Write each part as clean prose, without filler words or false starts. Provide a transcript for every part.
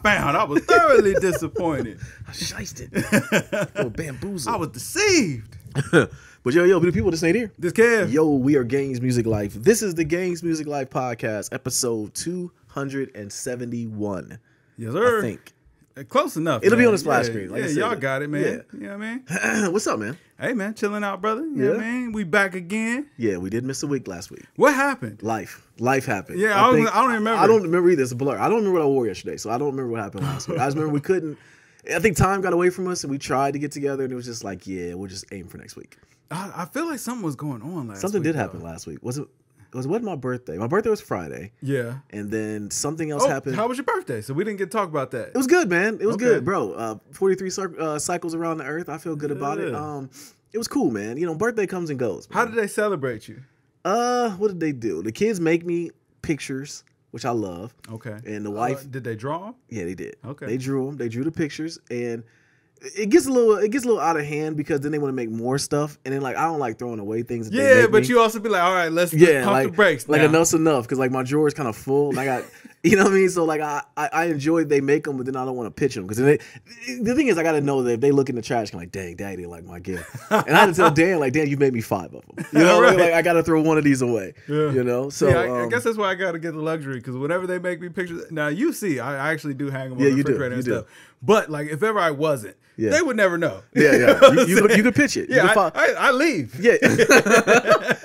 found. I was thoroughly disappointed. I shysted. Oh, bamboozled. I was deceived. But yo, the people just ain't here. This Kev. Yo, we are Games Music Life. This is the Games Music Life podcast, episode 271. Yes, sir. I think. Close enough. It'll man. be on the splash screen. Like y'all got it, man. Yeah. You know what I mean? What's up, man? Hey, man, chilling out, brother. You know what I mean? We back again. Yeah, we did miss a week last week. What happened? Life happened. Yeah, I don't remember. I don't remember either. It's a blur. I don't remember what I wore yesterday, so I don't remember what happened last week. I just remember we couldn't. I think time got away from us, and we tried to get together, and it was just like, yeah, we'll just aim for next week. I feel like something was going on last week. Something did happen last week. It wasn't my birthday. My birthday was Friday. Yeah. And then something else happened. How was your birthday? So we didn't get to talk about that. It was good, man. It was good, bro. 43 cycles around the earth. I feel good about it. It was cool, man. You know, birthday comes and goes. Man. How did they celebrate you? What did they do? The kids make me pictures, which I love. Okay. And the wife. Did they draw them? Yeah, they did. Okay. They drew them. They drew the pictures, and it gets a little out of hand because then they want to make more stuff, and then like I don't like throwing away things. That they make but me. you also be like, all right, let's pump the brakes. Like now. enough's enough because like my drawer is kind of full, and I got, you know what I mean. So like I enjoy they make them, but then I don't want to pitch them because the thing is I got to know that if they look in the trash, I'm like, dang, Daddy didn't like my gift, and I had to tell Dan like, Dan, you made me 5 of them. You know, right. Like I got to throw one of these away. Yeah. You know, so I guess that's why I got to get the luxury because whenever they make me pictures, now you see, I actually do hang them on the refrigerator and stuff. But like if ever I wasn't. Yeah. They would never know. Yeah. You could pitch it. Yeah, I leave. Yeah.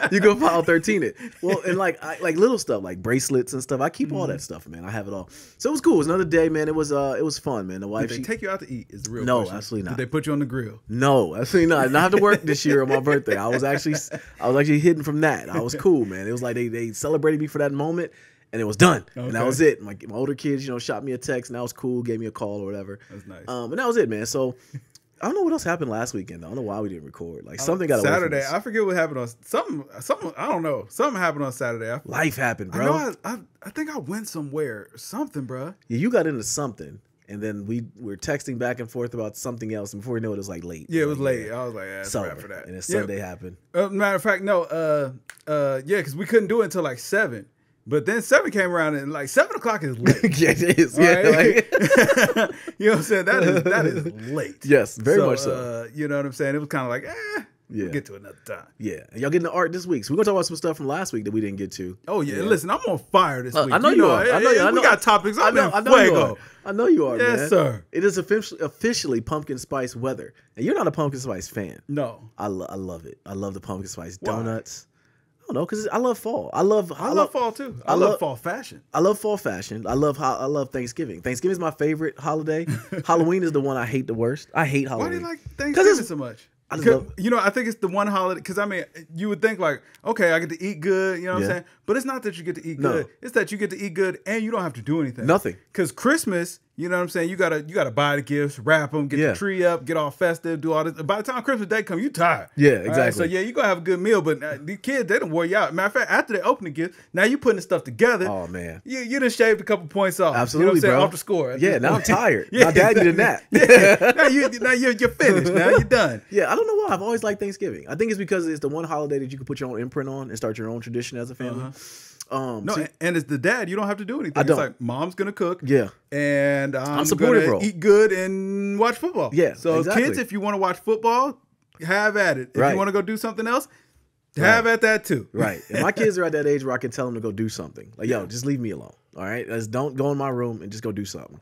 You can file 13 it. Well, and like little stuff like bracelets and stuff. I keep all that stuff, man. I have it all. So it was cool. It was another day, man. It was fun, man. The wife. Did they take you out to eat? Is the real no, question. absolutely not. Did they put you on the grill? No, absolutely not. I didn't have to work this year on my birthday. I was actually hidden from that. I was cool, man. It was like they celebrated me for that moment. And it was done, and that was it. My older kids, shot me a text, and that was cool. Gave me a call or whatever. That's nice. And that was it, man. So I don't know what else happened last weekend. I don't know why we didn't record. Like something got away Saturday. from us. I forget what happened on something. I don't know. Something happened on Saturday. Life happened, bro. I think I went somewhere. Something, bro. Yeah, you got into something, and then we were texting back and forth about something else. And before we knew it, was like late. Yeah, it was late. I was like, that's so right for that. And then Sunday happened. Matter of fact, no. Because we couldn't do it until like 7. But then 7 came around and like 7 o'clock is late. Yeah, it is. Right? Yeah, like, you know what I'm saying? That is late. Yes, very much so. You know what I'm saying? It was kind of like, we'll get to another time. Yeah, and y'all getting the art this week. So we're gonna talk about some stuff from last week that we didn't get to. Oh yeah, listen, I'm on fire this week. I know you are. I know. We got topics. I know you are. I know you are. Yes, man. sir. It is officially pumpkin spice weather, and you're not a pumpkin spice fan. No, I love it. I love the pumpkin spice donuts. Why? I don't know, because I love fall. I love fall too. I love fall fashion. I love fall fashion. I love Thanksgiving. Thanksgiving is my favorite holiday. Halloween is the one I hate the worst. I hate Halloween. Why do you like Thanksgiving so much? I think it's the one holiday, because I mean, you would think like, okay, I get to eat good, you know what I'm saying? But it's not that you get to eat good. It's that you get to eat good and you don't have to do anything. Nothing. Because Christmas, you know what I'm saying? You gotta buy the gifts, wrap them, get the tree up, get all festive, do all this. By the time Christmas Day comes, you tired. Yeah, exactly. Right? So yeah, you gonna have a good meal, but these kids, they don't wear you out. Matter of fact, after they open the gifts, now you putting the stuff together. Oh man, you done shaved a couple points off. Absolutely, you know what I'm saying? bro. Off the score. Yeah, now I'm tired. My dad did that. Now you're finished. Now you're done. Yeah, I don't know why. I've always liked Thanksgiving. I think it's because it's the one holiday that you can put your own imprint on and start your own tradition as a family. And as the dad, you don't have to do anything. I don't. It's like mom's gonna cook. Yeah. And I'm supportive gonna role. eat good and watch football. Yeah. So exactly. kids, if you want to watch football, have at it. If Right. you want to go do something else, have at that too. Right. And my kids are at that age where I can tell them to go do something. Like, yo, just leave me alone. All right. Don't go in my room and just go do something.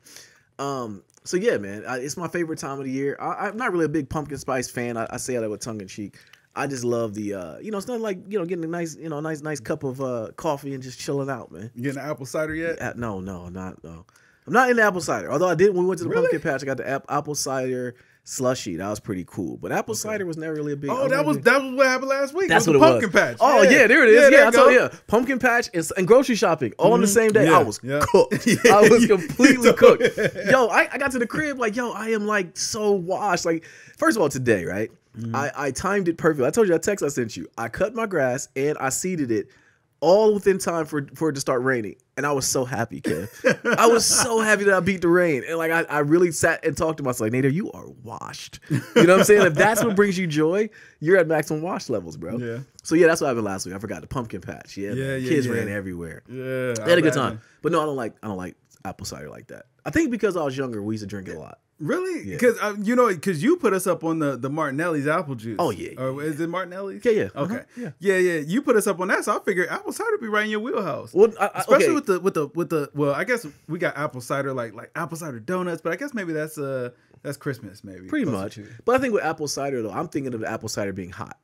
So yeah, man, it's my favorite time of the year. I'm not really a big pumpkin spice fan. I say that with tongue in cheek. I just love the, it's not like, getting a nice, nice cup of coffee and just chilling out, man. You getting apple cider yet? No. I'm not into apple cider. Although I did when we went to the pumpkin patch, I got the apple cider slushy. That was pretty cool. But apple cider was never really a big. Oh, that was what happened last week. That's what it pumpkin was. Patch. Oh yeah, there it is. Yeah, I told you. Pumpkin patch and grocery shopping all on the same day. Yeah, I was cooked. I was completely cooked. Yo, I got to the crib like, yo, I am like so washed. Like, first of all, today, right? I timed it perfectly. I told you that text I sent you. I cut my grass and I seeded it all within time for it to start raining. And I was so happy, Kev. I was so happy that I beat the rain. And like I really sat and talked to myself, like, Nader, you are washed. You know what I'm saying? If that's what brings you joy, you're at maximum wash levels, bro. Yeah. So yeah, that's what happened last week. I forgot the pumpkin patch. Yeah. Kids ran everywhere. Yeah. They had a good time. But no, I don't like apple cider like that. I think because I was younger, we used to drink it a lot. Really? Because because you put us up on the Martinelli's apple juice. Oh yeah. Or is it Martinelli's? Yeah. Okay. Yeah. You put us up on that, so I figured apple cider would be right in your wheelhouse. Well, especially with the. Well, I guess we got apple cider like apple cider donuts, but I guess maybe that's Christmas maybe. Pretty much. But I think with apple cider though, I'm thinking of the apple cider being hot.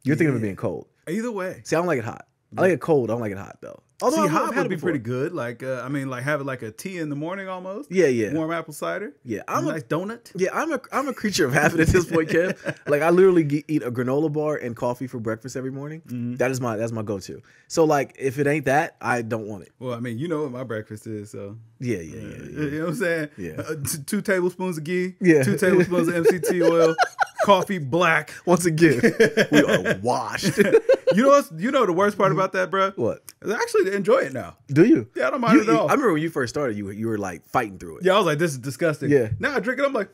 You're thinking of it being cold. Either way. See, I don't like it hot. I like it cold. I don't like it hot though. Although hot would be pretty good. Like have it like a tea in the morning almost. Yeah. Warm apple cider. Yeah, I'm a nice donut. Yeah, I'm a creature of habit at this point, Kev. Like I literally eat a granola bar and coffee for breakfast every morning. Mm-hmm. That's my go-to. So like if it ain't that, I don't want it. Well, I mean, you know what my breakfast is, so yeah. You know what I'm saying? Yeah. 2 tablespoons of ghee. Yeah. 2 tablespoons of MCT oil. Coffee black. Once again, we are washed. You know the worst part about that, bro? What? I actually enjoy it now. Do you? Yeah, I don't mind it at all. I remember when you first started, you were like fighting through it. Yeah, I was like, this is disgusting. Yeah. Now I drink it, I'm like,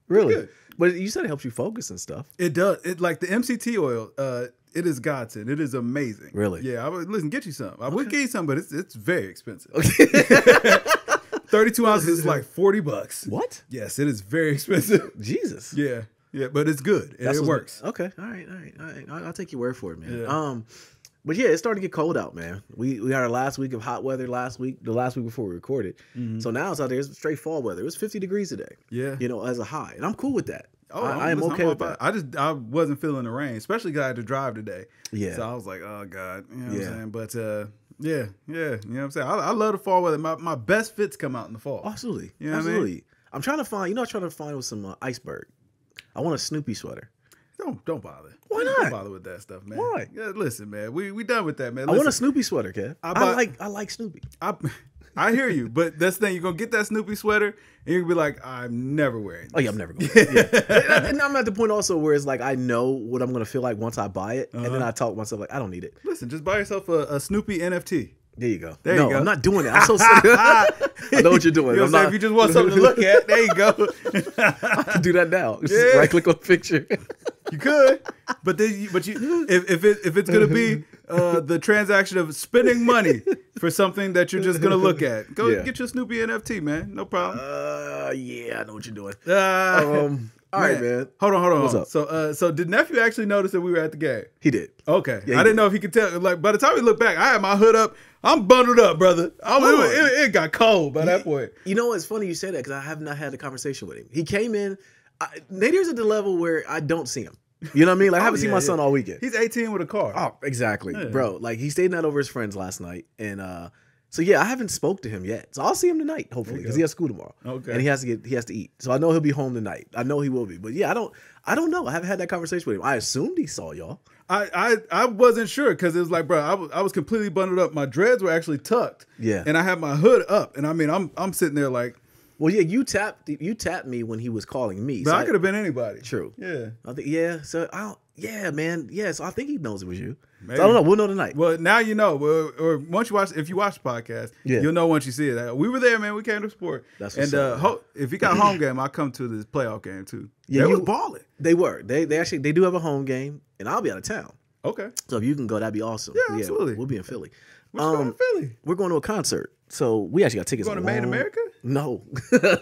really? Good. But you said it helps you focus and stuff. It does. It like the MCT oil. It is godsend. It is amazing. Really? Yeah. Listen, get you some. I would get you some, but it's very expensive. Okay. 32 ounces is like $40. What? Yes, it is very expensive. Jesus. Yeah. Yeah, but it's good. It works. Okay. All right. I'll take your word for it, man. Yeah. But yeah, it's starting to get cold out, man. We had our last week of hot weather the last week before we recorded. Mm-hmm. So now it's out there. It's straight fall weather. It was 50 degrees today. Yeah. As a high. And I'm cool with that. Oh, I am okay with that. I wasn't feeling the rain, especially because I had to drive today. Yeah. So I was like, oh God. You know what I'm saying? But yeah. You know what I'm saying? I love the fall weather. My best fits come out in the fall. Absolutely. You know Absolutely. what I mean? I'm trying to find with some iceberg. I want a Snoopy sweater. Don't bother. Why not? Don't bother with that stuff, man. Why? Yeah, listen, man. We done with that, man. Listen, I want a Snoopy sweater, Kev. I like Snoopy. I hear you, but that's the thing. You're gonna get that Snoopy sweater, and you're gonna be like, I'm never wearing this. Oh yeah, I'm never going to. Yeah. And I'm at the point also where it's like I know what I'm gonna feel like once I buy it, and then I talk to myself like I don't need it. Listen, just buy yourself a Snoopy NFT. There you go. There you go. I'm not doing it. I'm so sick. I know what you're doing. You know if you just want something to look at, there you go. I can do that now. Just right click on the picture. You could, but if it's gonna be the transaction of spending money for something that you're just gonna look at, go get your Snoopy NFT, man. No problem. Yeah, I know what you're doing. All right, man. Hold on. What's up? So did nephew actually notice that we were at the game? He did. Okay. Yeah, I didn't know if he could tell. Like by the time we looked back, I had my hood up. I'm bundled up, brother. It got cold by that point. You know, it's funny you say that because I have not had a conversation with him. He came in. Nadir's at the level where I don't see him. You know what I mean? Like I haven't seen my son all weekend. He's 18 with a car. Oh, exactly, bro. Like he stayed night over his friends last night, and so yeah, I haven't spoke to him yet. So I'll see him tonight, hopefully, because he has school tomorrow. Okay, and he has to eat. So I know he'll be home tonight. I know he will be. But yeah, I don't know. I haven't had that conversation with him. I assumed he saw y'all. I wasn't sure because it was like, bro, I was completely bundled up. My dreads were actually tucked. Yeah, and I had my hood up, and I mean, I'm sitting there like. Well, yeah, you tapped me when he was calling me. But so I could have been anybody. True. Yeah. I think so man. Yeah. So I think he knows it was you. Maybe. So I don't know. We'll know tonight. Well, now you know. Or once if you watch the podcast, you'll know once you see it. We were there, man. We came to support. That's what's up. If you got a home game, I'll come to this playoff game too. Yeah, they was balling. They were. They actually do have a home game, and I'll be out of town. Okay. So if you can go, that'd be awesome. Yeah, absolutely. We'll be in Philly. We're going to Philly. We're going to a concert. So we actually got tickets. Going to Made in America? No.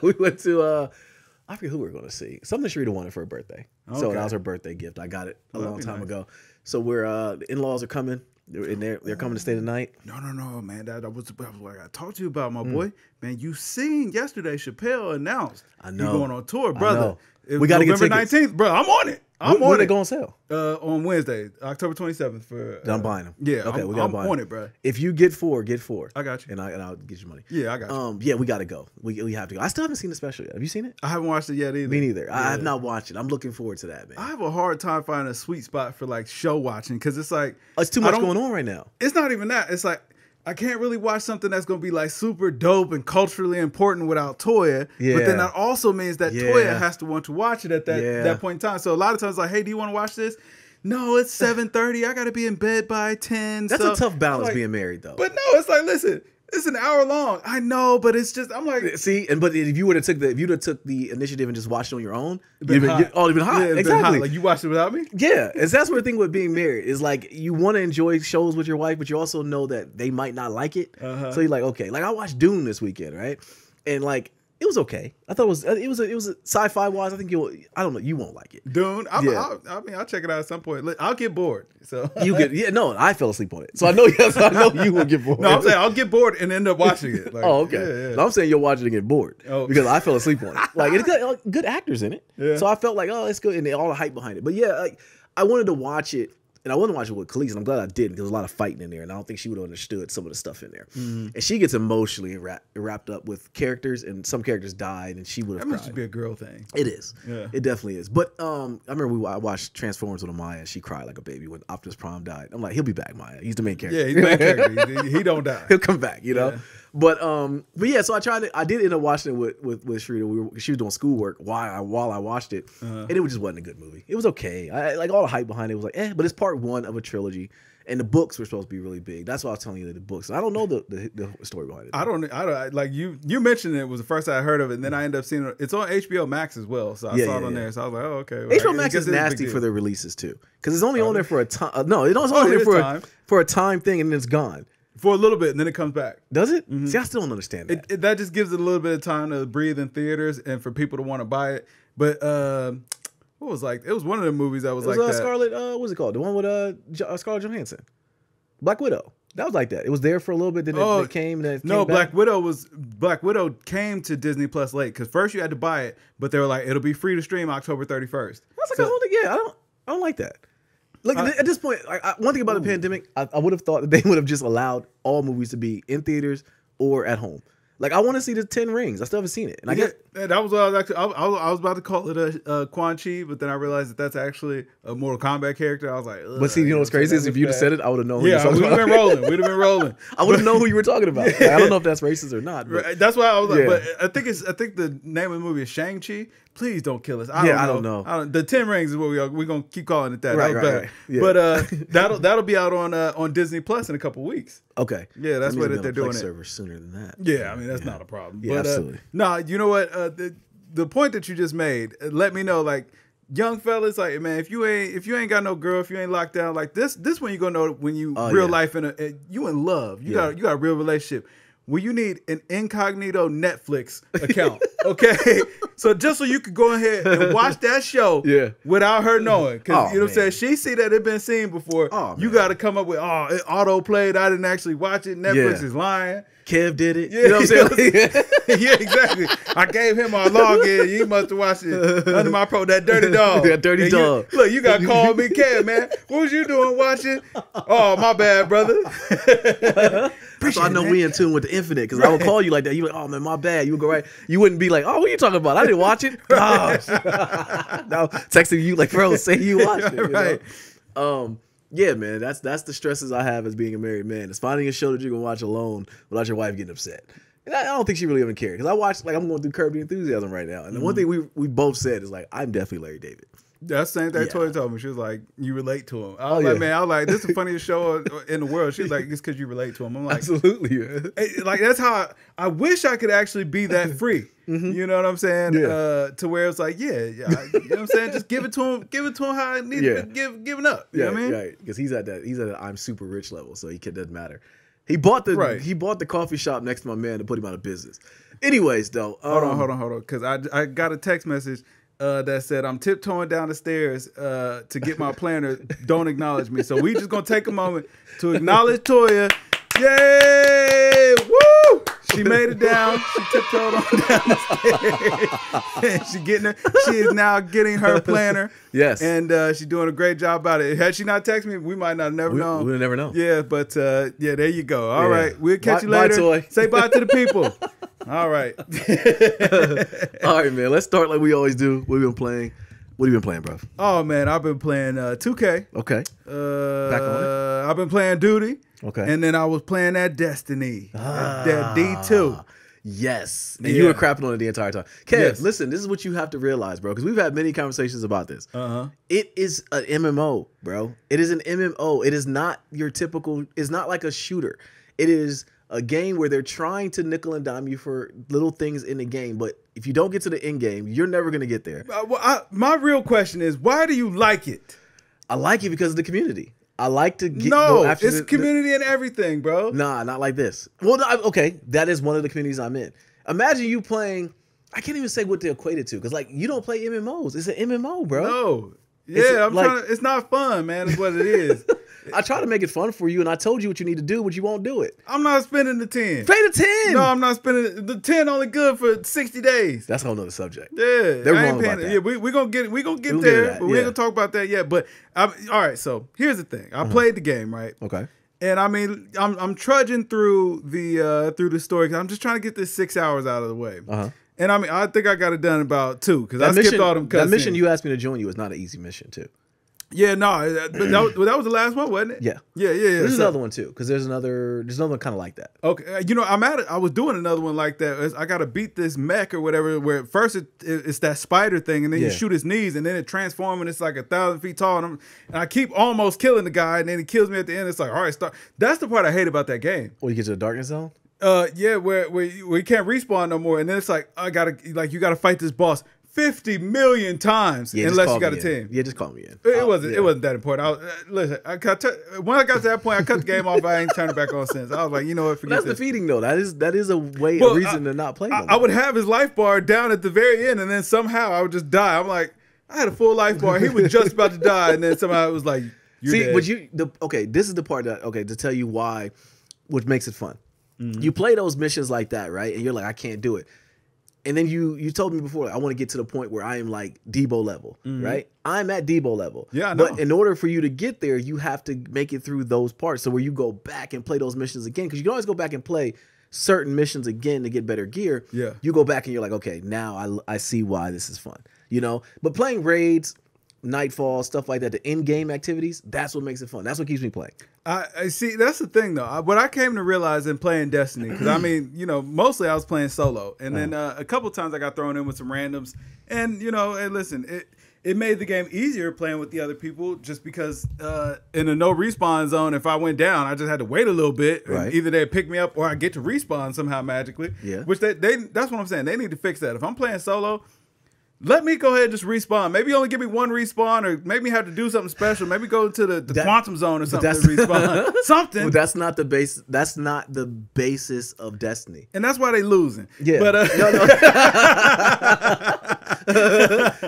We went to I forget who we were going to see. Something Sharita wanted for her birthday. Okay. So that was her birthday gift. I got it a long time ago. So we're the in-laws are coming. They're coming to stay the night. No, man. That was what I talked to you about, my boy. Man, you seen yesterday Chappelle announced he's going on tour, brother. We got to get November tickets. 19th, bro. I'm on it. When they go on sale? On Wednesday, October 27th. I'm buying them. Yeah, okay, we got to buy them. I'm on it, bro. If you get four, get four. I got you. And I'll get you money. Yeah, I got you. Yeah, we got to go. We have to go. I still haven't seen the special yet. Have you seen it? I haven't watched it yet either. Me neither. Yeah. I have not watched it. I'm looking forward to that, man. I have a hard time finding a sweet spot for like show watching because it's like it's too much going on right now. It's not even that. It's like I can't really watch something that's going to be like super dope and culturally important without Toya. Yeah. But then that also means that Toya has to want to watch it at that point in time. So a lot of times like, hey, do you want to watch this? No, it's 7:30. I got to be in bed by 10. That's a tough balance being married though. But no, it's like, listen, It's an hour long. I know, but it's just I'm like, see, but if you would have took the initiative and just watched it on your own, it'd been hot. It'd been hot. Yeah, exactly. Been hot. Like you watched it without me. Yeah, and that's what the thing with being married is like you want to enjoy shows with your wife, but you also know that they might not like it. So you're like, okay, like I watched Dune this weekend, right? And like it was okay. I thought it was a sci-fi wise. I think I don't know, you won't like it. Dune. I mean, I'll check it out at some point. I'll get bored. So I fell asleep on it. So I know you will get bored. No, I'm saying I'll get bored and end up watching it. Like, okay. Yeah. No, I'm saying you'll watch it and get bored because I fell asleep on it. Like it's got good actors in it. Yeah. So I felt like, oh, it's good, and all the hype behind it. But yeah, like I wanted to watch it. And I wanted to watch it with Khalees, and I'm glad I didn't because there's a lot of fighting in there, and I don't think she would have understood some of the stuff in there. And she gets emotionally wrapped up with characters, and some characters died, and she would have cried. That must be a girl thing. It is. Yeah. It definitely is. But I remember I watched Transformers with Amaya, and she cried like a baby when Optimus Prime died. I'm like, he'll be back, Maya. He's the main character. Yeah, he's the main character. He don't die. He'll come back, you know? Yeah. But yeah, so I did end up watching it with Shrita. She was doing schoolwork while I watched it, and it just wasn't a good movie. It was okay. I like all the hype behind it was like, but it's part one of a trilogy, and the books were supposed to be really big. That's why I was telling you the books. I don't know the story behind it. I don't like you mentioned it was the first I heard of it, and then I ended up seeing it. It's on HBO Max as well, so I saw it on there. So I was like, oh, okay. Well, HBO Max is nasty for their releases too, because it's only on there for a time. No, it's only there for a time thing, and then it's gone. For a little bit, and then it comes back. Does it? Mm-hmm. See, I still don't understand that. That just gives it a little bit of time to breathe in theaters and for people to want to buy it. But what was like? It was one of the movies that was like that. Scarlett. What's it called? The one with Scarlett Johansson, Black Widow. That was like that. It was there for a little bit, then it came. Then it came back. Black Widow came to Disney Plus late because first you had to buy it, but they were like, it'll be free to stream October 31st. That's like I don't like that. Look, at this point, one thing about the pandemic, I would have thought that they would have just allowed all movies to be in theaters or at home. Like, I want to see the 10 Rings. I still haven't seen it. And I guess that was what I was actually. I was about to call it a Quan Chi, but then I realized that that's actually a Mortal Kombat character. I was like, but see, you know what's crazy is if you'd have said it, I would have known. Yeah, we'd have been rolling. We'd have been rolling. I would have known who you were talking about. Like, I don't know if that's racist or not. But. That's why I was like, but I think the name of the movie is Shang-Chi. Please don't kill us. I don't know. The 10 Rings is what we're gonna keep calling it that. Right. Yeah. But that'll be out on Disney Plus in a couple weeks. Okay. Yeah, that's what they're doing. Server sooner than that. Yeah, I mean that's not a problem. Yeah, but, absolutely. No, you know what? The point that you just made, let me know, like young fellas, like man, if you ain't got no girl, if you ain't locked down, like this when you gonna know when you real life you in love, you got a real relationship. Well, you need an incognito Netflix account, okay? So just so you could go ahead and watch that show without her knowing. Because, you know what I'm saying? She see that it been seen before. You got to come up with, it auto-played. I didn't actually watch it. Netflix is lying. Kev did it. You know what I'm saying? Yeah, exactly. I gave him our login. You must have watched it under my pro. That dirty dog. That dirty dog. Look, you got to call me Kev, man. What was you doing watching? Oh, my bad, brother. So I know we in tune with the infinite because I would call you like that. You like, oh man, my bad. You would go right. You wouldn't be like, oh, what are you talking about? I didn't watch it. Gosh. Now texting you like, bro, say you watched it. Right. Yeah, man. That's the stresses I have as being a married man. It's finding a show that you can watch alone without your wife getting upset. And I don't think she really even cared because I watched I'm going through Curb the Enthusiasm right now, and the one thing we both said is like, I'm definitely Larry David. That's the same thing Toya told me. She was like, you relate to him. I was like, man, this is the funniest show in the world. She's like, it's because you relate to him. I'm like, absolutely. Man. Like, that's how I wish I could actually be that free. You know what I'm saying? Yeah. To where it's like, you know what I'm saying? Just give it to him how I need to be giving up. You know what I mean? Right. Because he's at that I'm super rich level, so it doesn't matter. He bought the coffee shop next to my man to put him out of business. Anyways, though. Hold on. Because I got a text message that said, I'm tiptoeing down the stairs to get my planner. Don't acknowledge me. So we just going to take a moment to acknowledge Toya. Yay! Woo! She made it down. She tiptoed on down the stairs. She is now getting her planner. Yes. And she's doing a great job about it. Had she not texted me, we might not have never known. We would have never known. Yeah, but there you go. All right. We'll catch you later. Bye, Toy. Say bye to the people. All right. All right, man. Let's start like we always do. What have you been playing? What have you been playing, bro? Oh, man. I've been playing 2K. Okay. Back on it. I've been playing Duty. Okay. And then I was playing that Destiny. That D2. Yes. And you were crapping on it the entire time. Kev, listen, this is what you have to realize, bro, because we've had many conversations about this. It is an MMO, bro. It is an MMO. It is not your typical, it's not like a shooter. It is a game where they're trying to nickel and dime you for little things in the game, but if you don't get to the end game, you're never going to get there. My real question is, why do you like it? I like it because of the community. I like to go after it's community and everything, bro. Nah, not like this. Well, okay, that is one of the communities I'm in. Imagine you playing. I can't even say what they equate it to because, like, you don't play MMOs. It's an MMO, bro. No. Yeah, it's not fun, man. Is what it is. I try to make it fun for you, and I told you what you need to do, but you won't do it. I'm not spending the 10. Pay the 10. No, I'm not spending the 10. Only good for 60 days. That's a whole nother subject. Yeah, they're wrong about that. Yeah, we gonna get there, but we ain't gonna talk about that yet. But all right. So here's the thing. I played the game, right? Okay. And I mean, I'm trudging through the story because I'm just trying to get this 6 hours out of the way. And I mean, I think I got it done in about 2 because I skipped all them cutscenes. That mission you asked me to join you was not an easy mission too. Yeah, no, but that was the last one, wasn't it? Yeah. There's another one too, because there's another one kind of like that. Okay, you know, I was doing another one like that. I got to beat this mech or whatever. Where at first it's that spider thing, and then you shoot his knees, and then it transforms, and it's like 1,000 feet tall, and I keep almost killing the guy, and then he kills me at the end. It's like, all right, start. That's the part I hate about that game. Oh, you get to the darkness zone? Yeah, where you can't respawn no more, and then it's like you gotta fight this boss 50 million times unless you got a team. Yeah, just call me in. It wasn't that important. Listen, when I got to that point, I cut the game off. I ain't turned it back on since. I was like, you know what? That's defeating though. That is a reason to not play. I would have his life bar down at the very end, and then somehow I would just die. I'm like, I had a full life bar. He was just about to die, and then somehow it was like, you're dead. This is the part that to tell you why, which makes it fun. You play those missions like that, right? And you're like, I can't do it. And then you told me before, I want to get to the point where I am like Debo level, right? I'm at Debo level. Yeah, I know. But in order for you to get there, you have to make it through those parts. So where you go back and play those missions again, because you can always go back and play certain missions again to get better gear. Yeah. You go back and you're like, okay, now I see why this is fun, you know? But playing raids, Nightfall, stuff like that, the in-game activities, that's what makes it fun. That's what keeps me playing. I see. That's the thing, though. What I came to realize in playing Destiny, because I mean, you know, mostly I was playing solo, and then a couple times I got thrown in with some randoms, and you know, and listen, it made the game easier playing with the other people, just because in a no respawn zone, if I went down, I just had to wait a little bit. Right. Either they'd pick me up or I get to respawn somehow magically. Yeah. Which that's what I'm saying. They need to fix that. If I'm playing solo, let me go ahead and just respawn. Maybe only give me one respawn, or maybe have to do something special. Maybe go to the quantum zone or something to respawn. Something. Well, that's not the base. That's not the basis of Destiny. And that's why they losing. Yeah. But no.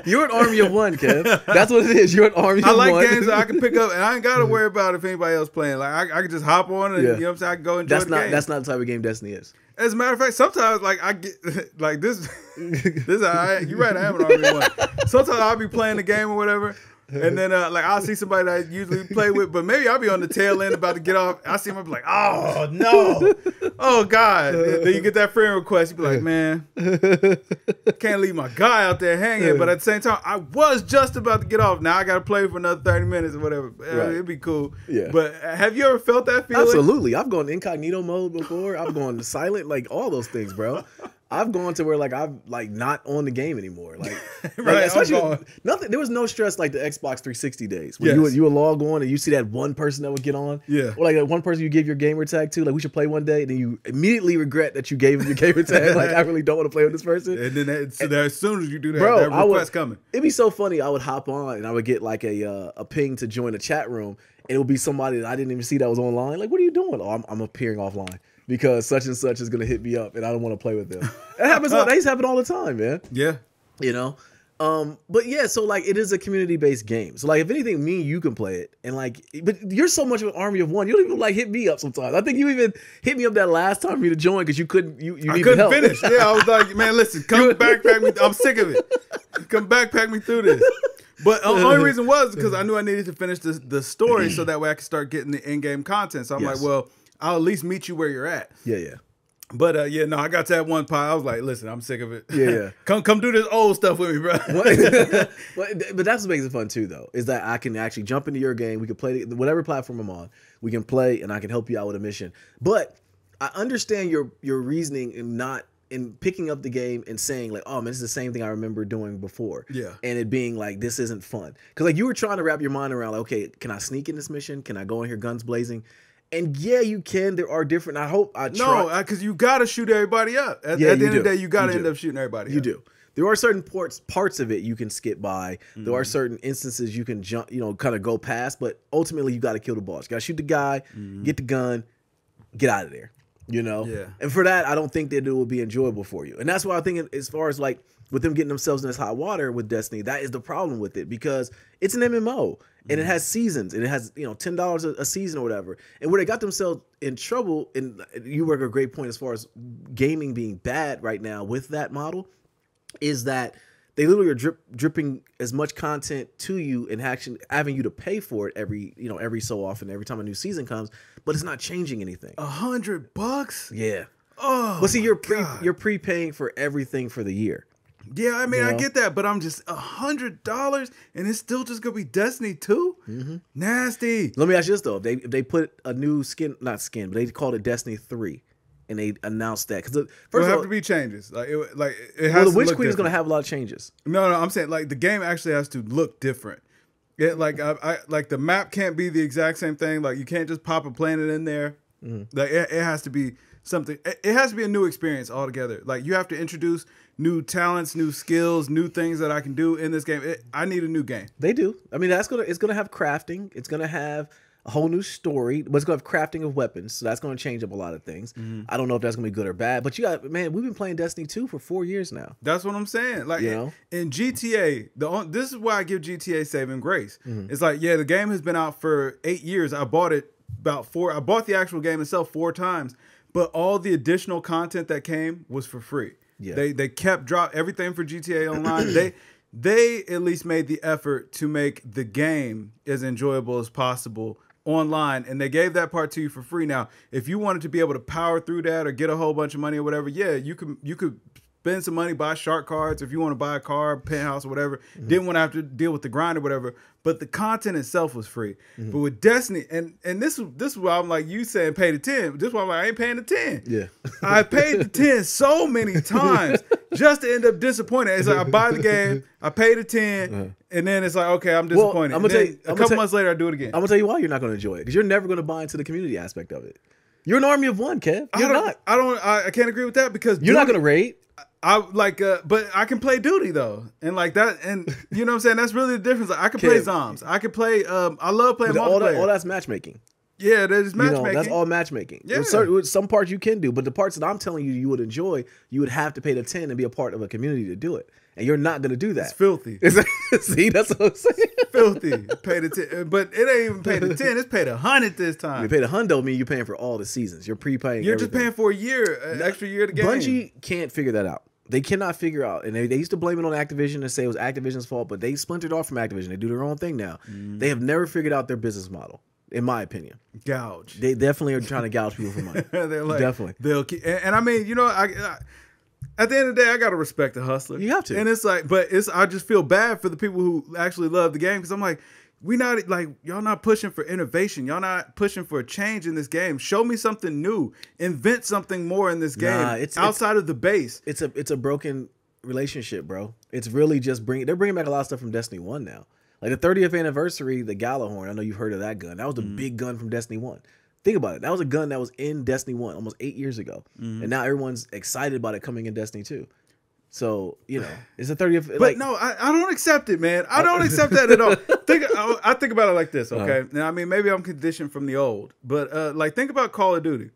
You're an army of one, Kev. That's what it is. You're an army of one. I like games that I can pick up, and I ain't got to worry about if anybody else playing. Like I can just hop on, and you know what I'm saying. I can go enjoy the game. That's not the type of game Destiny is. As a matter of fact, sometimes like I get like this. You're right. I am an army of one. Sometimes I'll be playing the game or whatever, and then like I'll see somebody that I usually play with, but maybe I'll be on the tail end about to get off. I see him, I'll be like, oh no, oh god. Then you get that friend request, you be like, man, can't leave my guy out there hanging. But at the same time, I was just about to get off. Now I got to play for another 30 minutes or whatever. Right. It'd be cool. Yeah. But have you ever felt that feeling? Absolutely. I've gone incognito mode before. I've gone silent, like all those things, bro. I've gone to where like I'm like not on the game anymore. Like, right, especially nothing. There was no stress like the Xbox 360 days when you would log on and you see that one person that would get on. Yeah. Or like that one person you give your gamer tag to. Like we should play one day, and then you immediately regret that you gave him your gamer tag. Like I really don't want to play with this person. And then as soon as you do that, bro, that request coming. It'd be so funny. I would hop on and I would get like a ping to join a chat room, and it would be somebody that I didn't even see that was online. Like, what are you doing? Oh, I'm appearing offline because such and such is gonna hit me up, and I don't want to play with them. It happens. That used to happen all the time, man. Yeah, you know. But yeah, so like it is a community-based game. So like if anything, me and you can play it, and like, but you're so much of an army of one. You don't even like hit me up sometimes. I think you even hit me up that last time for me to join because you couldn't. I couldn't help. finish. Yeah, I was like, man, listen, come backpack me. I'm sick of it. Come backpack me through this. But the only reason was because I knew I needed to finish the story so that way I could start getting the in-game content. So I'm like, well, I'll at least meet you where you're at. Yeah. But no, I got to that one part. I was like, listen, I'm sick of it. Yeah. Come do this old stuff with me, bro. But that's what makes it fun too, though, is that I can actually jump into your game. We can play whatever platform I'm on. We can play, and I can help you out with a mission. But I understand your reasoning in picking up the game and saying like, oh man, this is the same thing I remember doing before. Yeah. And it being like, this isn't fun. Because like you were trying to wrap your mind around like, okay, can I sneak in this mission? Can I go in here guns blazing? And yeah, you can. There are different. No, because you got to shoot everybody up. At the end of the day, you got to end up shooting everybody up. You do. There are certain parts of it you can skip by. There are certain instances you can jump, kind of go past. But ultimately, you got to kill the boss. You got to shoot the guy, get the gun, get out of there. Yeah. And for that, I don't think that it will be enjoyable for you. And that's why I think, as far as like with them getting themselves in this hot water with Destiny, that is the problem with it, because it's an MMO and it has seasons and it has $10 a season or whatever. And where they got themselves in trouble, and you work a great point as far as gaming being bad right now with that model, is that they literally are dripping as much content to you and having you to pay for it every so often, every time a new season comes, but it's not changing anything. $100? Yeah. Oh, but see, you're prepaying for everything for the year. Yeah, I mean, I get that, but I'm just $100 and it's still just gonna be Destiny 2? Nasty. Let me ask you this though: if they put a new not skin, but they called it Destiny 3, and they announced that, because first have to be changes. Like it has. Well, the Witch Queen is gonna have a lot of changes. No, I'm saying like the game actually has to look different. Like I like the map can't be the exact same thing. Like you can't just pop a planet in there. Like it has to be something. It has to be a new experience altogether. Like you have to introduce new talents, new skills, new things that I can do in this game. I need a new game. They do. I mean, it's gonna have crafting. It's gonna have a whole new story, but it's gonna have crafting of weapons. So that's gonna change up a lot of things. I don't know if that's gonna be good or bad, but we've been playing Destiny 2 for 4 years now. That's what I'm saying. Like in GTA, this is why I give GTA saving grace. It's like, yeah, the game has been out for 8 years. I bought it I bought the actual game itself 4 times, but all the additional content that came was for free. Yeah. They kept everything for GTA Online. They at least made the effort to make the game as enjoyable as possible online, and they gave that part to you for free. Now, if you wanted to be able to power through that or get a whole bunch of money or whatever, yeah, you could spend some money, buy shark cards if you want to buy a car, penthouse or whatever. Didn't want to have to deal with the grind or whatever, but the content itself was free. But with Destiny, and this is why I'm like, you saying pay the 10, this is why I'm like, I ain't paying the 10. Yeah. I paid the 10 so many times just to end up disappointed. It's like I buy the game, I pay the 10, and then it's like, okay, I'm disappointed. Well, I'm gonna tell you, a couple months later, I do it again. I'm gonna tell you why you're not gonna enjoy it, because you're never gonna buy into the community aspect of it. You're an army of one, Kev. I can't agree with that, because you're not gonna raid. But I can play Duty though, and like that, and you know what I'm saying. That's really the difference. Like, I can play Zombs. I can play. I love playing multiplayer. All that's matchmaking. Yeah, that is matchmaking. That's all matchmaking. Yeah. With some parts you can do, but the parts that I'm telling you would enjoy, you would have to pay the 10 and be a part of a community to do it, and you're not going to do that. It's filthy. See, that's what I'm saying. Filthy. Pay the 10, but it ain't even paid the 10. It's paid $100 this time. You paid $100, mean you're paying for all the seasons. You're prepaying. You're just paying for a year, an extra year of the game. Bungie can't figure that out. They cannot figure out, and they used to blame it on Activision and say it was Activision's fault, but they splintered off from Activision. They do their own thing now. They have never figured out their business model, in my opinion. Gouge. They definitely are trying to gouge people for money. They're like, definitely. They'll keep, and I mean, I at the end of the day, I gotta respect the hustler. You have to, and it's like, but I just feel bad for the people who actually love the game, because I'm like, y'all not pushing for innovation. Y'all not pushing for a change in this game. Show me something new. Invent something more in this game outside of the base. It's a broken relationship, bro. It's really just they're bringing back a lot of stuff from Destiny 1 now. Like the 30th anniversary, the Galahorn. I know you've heard of that gun. That was the big gun from Destiny 1. Think about it. That was a gun that was in Destiny 1 almost 8 years ago. And now everyone's excited about it coming in Destiny 2. So, it's the 30th. But no, I don't accept it, man. I don't accept that at all. I think about it like this, okay? Now, I mean, maybe I'm conditioned from the old, but think about Call of Duty.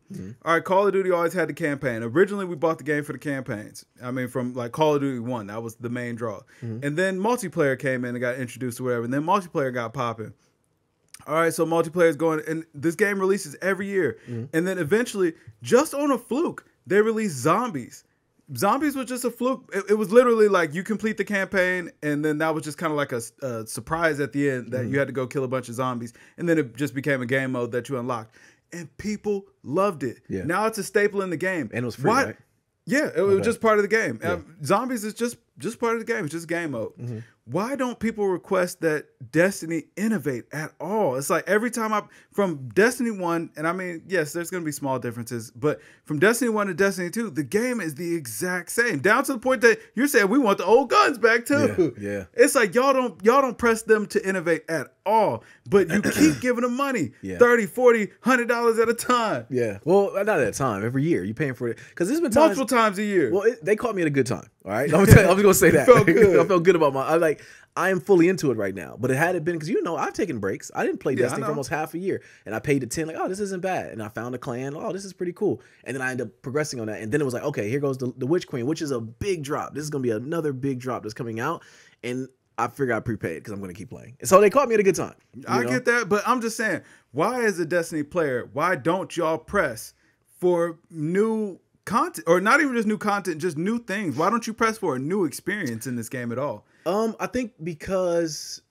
All right, Call of Duty always had the campaign. Originally, we bought the game for the campaigns. I mean, from like Call of Duty 1, that was the main draw. And then multiplayer came in and got introduced or whatever, and then multiplayer got popping. All right, so multiplayer is going, and this game releases every year. And then eventually, just on a fluke, they released Zombies. Zombies was just a fluke. It was literally like you complete the campaign, and then that was just kind of like a surprise at the end that you had to go kill a bunch of zombies, and then it just became a game mode that you unlocked, and people loved it. Yeah. Now it's a staple in the game, and it was free, right? Yeah, it was just part of the game. Zombies is just part of the game. It's just game mode. why don't people request that Destiny innovate at all? It's like every time from Destiny 1, and I mean, yes, there's going to be small differences, but from Destiny 1 to Destiny 2, the game is the exact same, down to the point that you're saying we want the old guns back too. Yeah. It's like y'all don't press them to innovate at all, but you keep giving them money, $30, $40, $100 at a time. Yeah. Well, not at a time. Every year you're paying for it because there's been times, multiple times a year. Well, they caught me at a good time. All right, I'm just gonna say that. Felt good. I felt good about I am fully into it right now. But it hadn't been because I've taken breaks. I didn't play Destiny for almost half a year, and I paid the 10. Like, oh, this isn't bad. And I found a clan. Oh, this is pretty cool. And then I ended up progressing on that. And then it was like, okay, here goes the Witch Queen, which is a big drop. This is gonna be another big drop that's coming out, and I figure I prepaid because I'm gonna keep playing. And so they caught me at a good time. I get that, but I'm just saying, why as a Destiny player, why don't y'all press for new content, or not even just new content, just new things? Why don't you press for a new experience in this game at all? I think because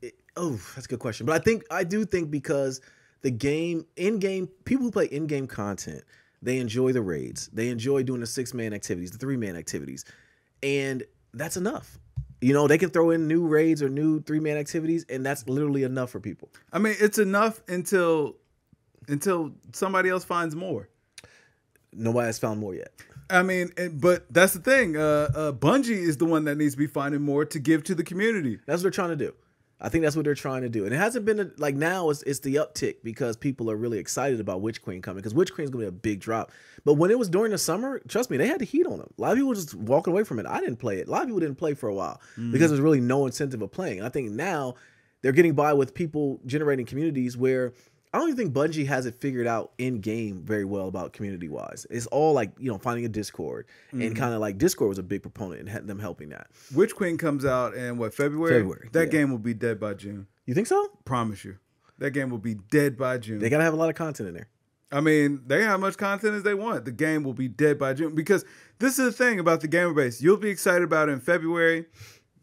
that's a good question. But I do think because the game, in-game, people who play in-game content, they enjoy the raids. They enjoy doing the 6-man activities, the 3-man activities. And that's enough. They can throw in new raids or new 3-man activities, and that's literally enough for people. I mean, it's enough until somebody else finds more. Nobody has found more yet. I mean, but that's the thing. Bungie is the one that needs to be finding more to give to the community. That's what they're trying to do. I think that's what they're trying to do. And it hasn't been like now it's the uptick because people are really excited about Witch Queen coming, because Witch Queen's going to be a big drop. But when it was during the summer, trust me, they had the heat on them. A lot of people were just walking away from it. I didn't play it. A lot of people didn't play for a while because there's really no incentive of playing. And I think now they're getting by with people generating communities where I don't even think Bungie has it figured out in game very well about community wise. It's all like, finding a Discord and kind of like Discord was a big proponent in them helping that. Witch Queen comes out in February? That game will be dead by June. You think so? Promise you. That game will be dead by June. They got to have a lot of content in there. I mean, they have as much content as they want. The game will be dead by June, because this is the thing about the gamer base. You'll be excited about it in February.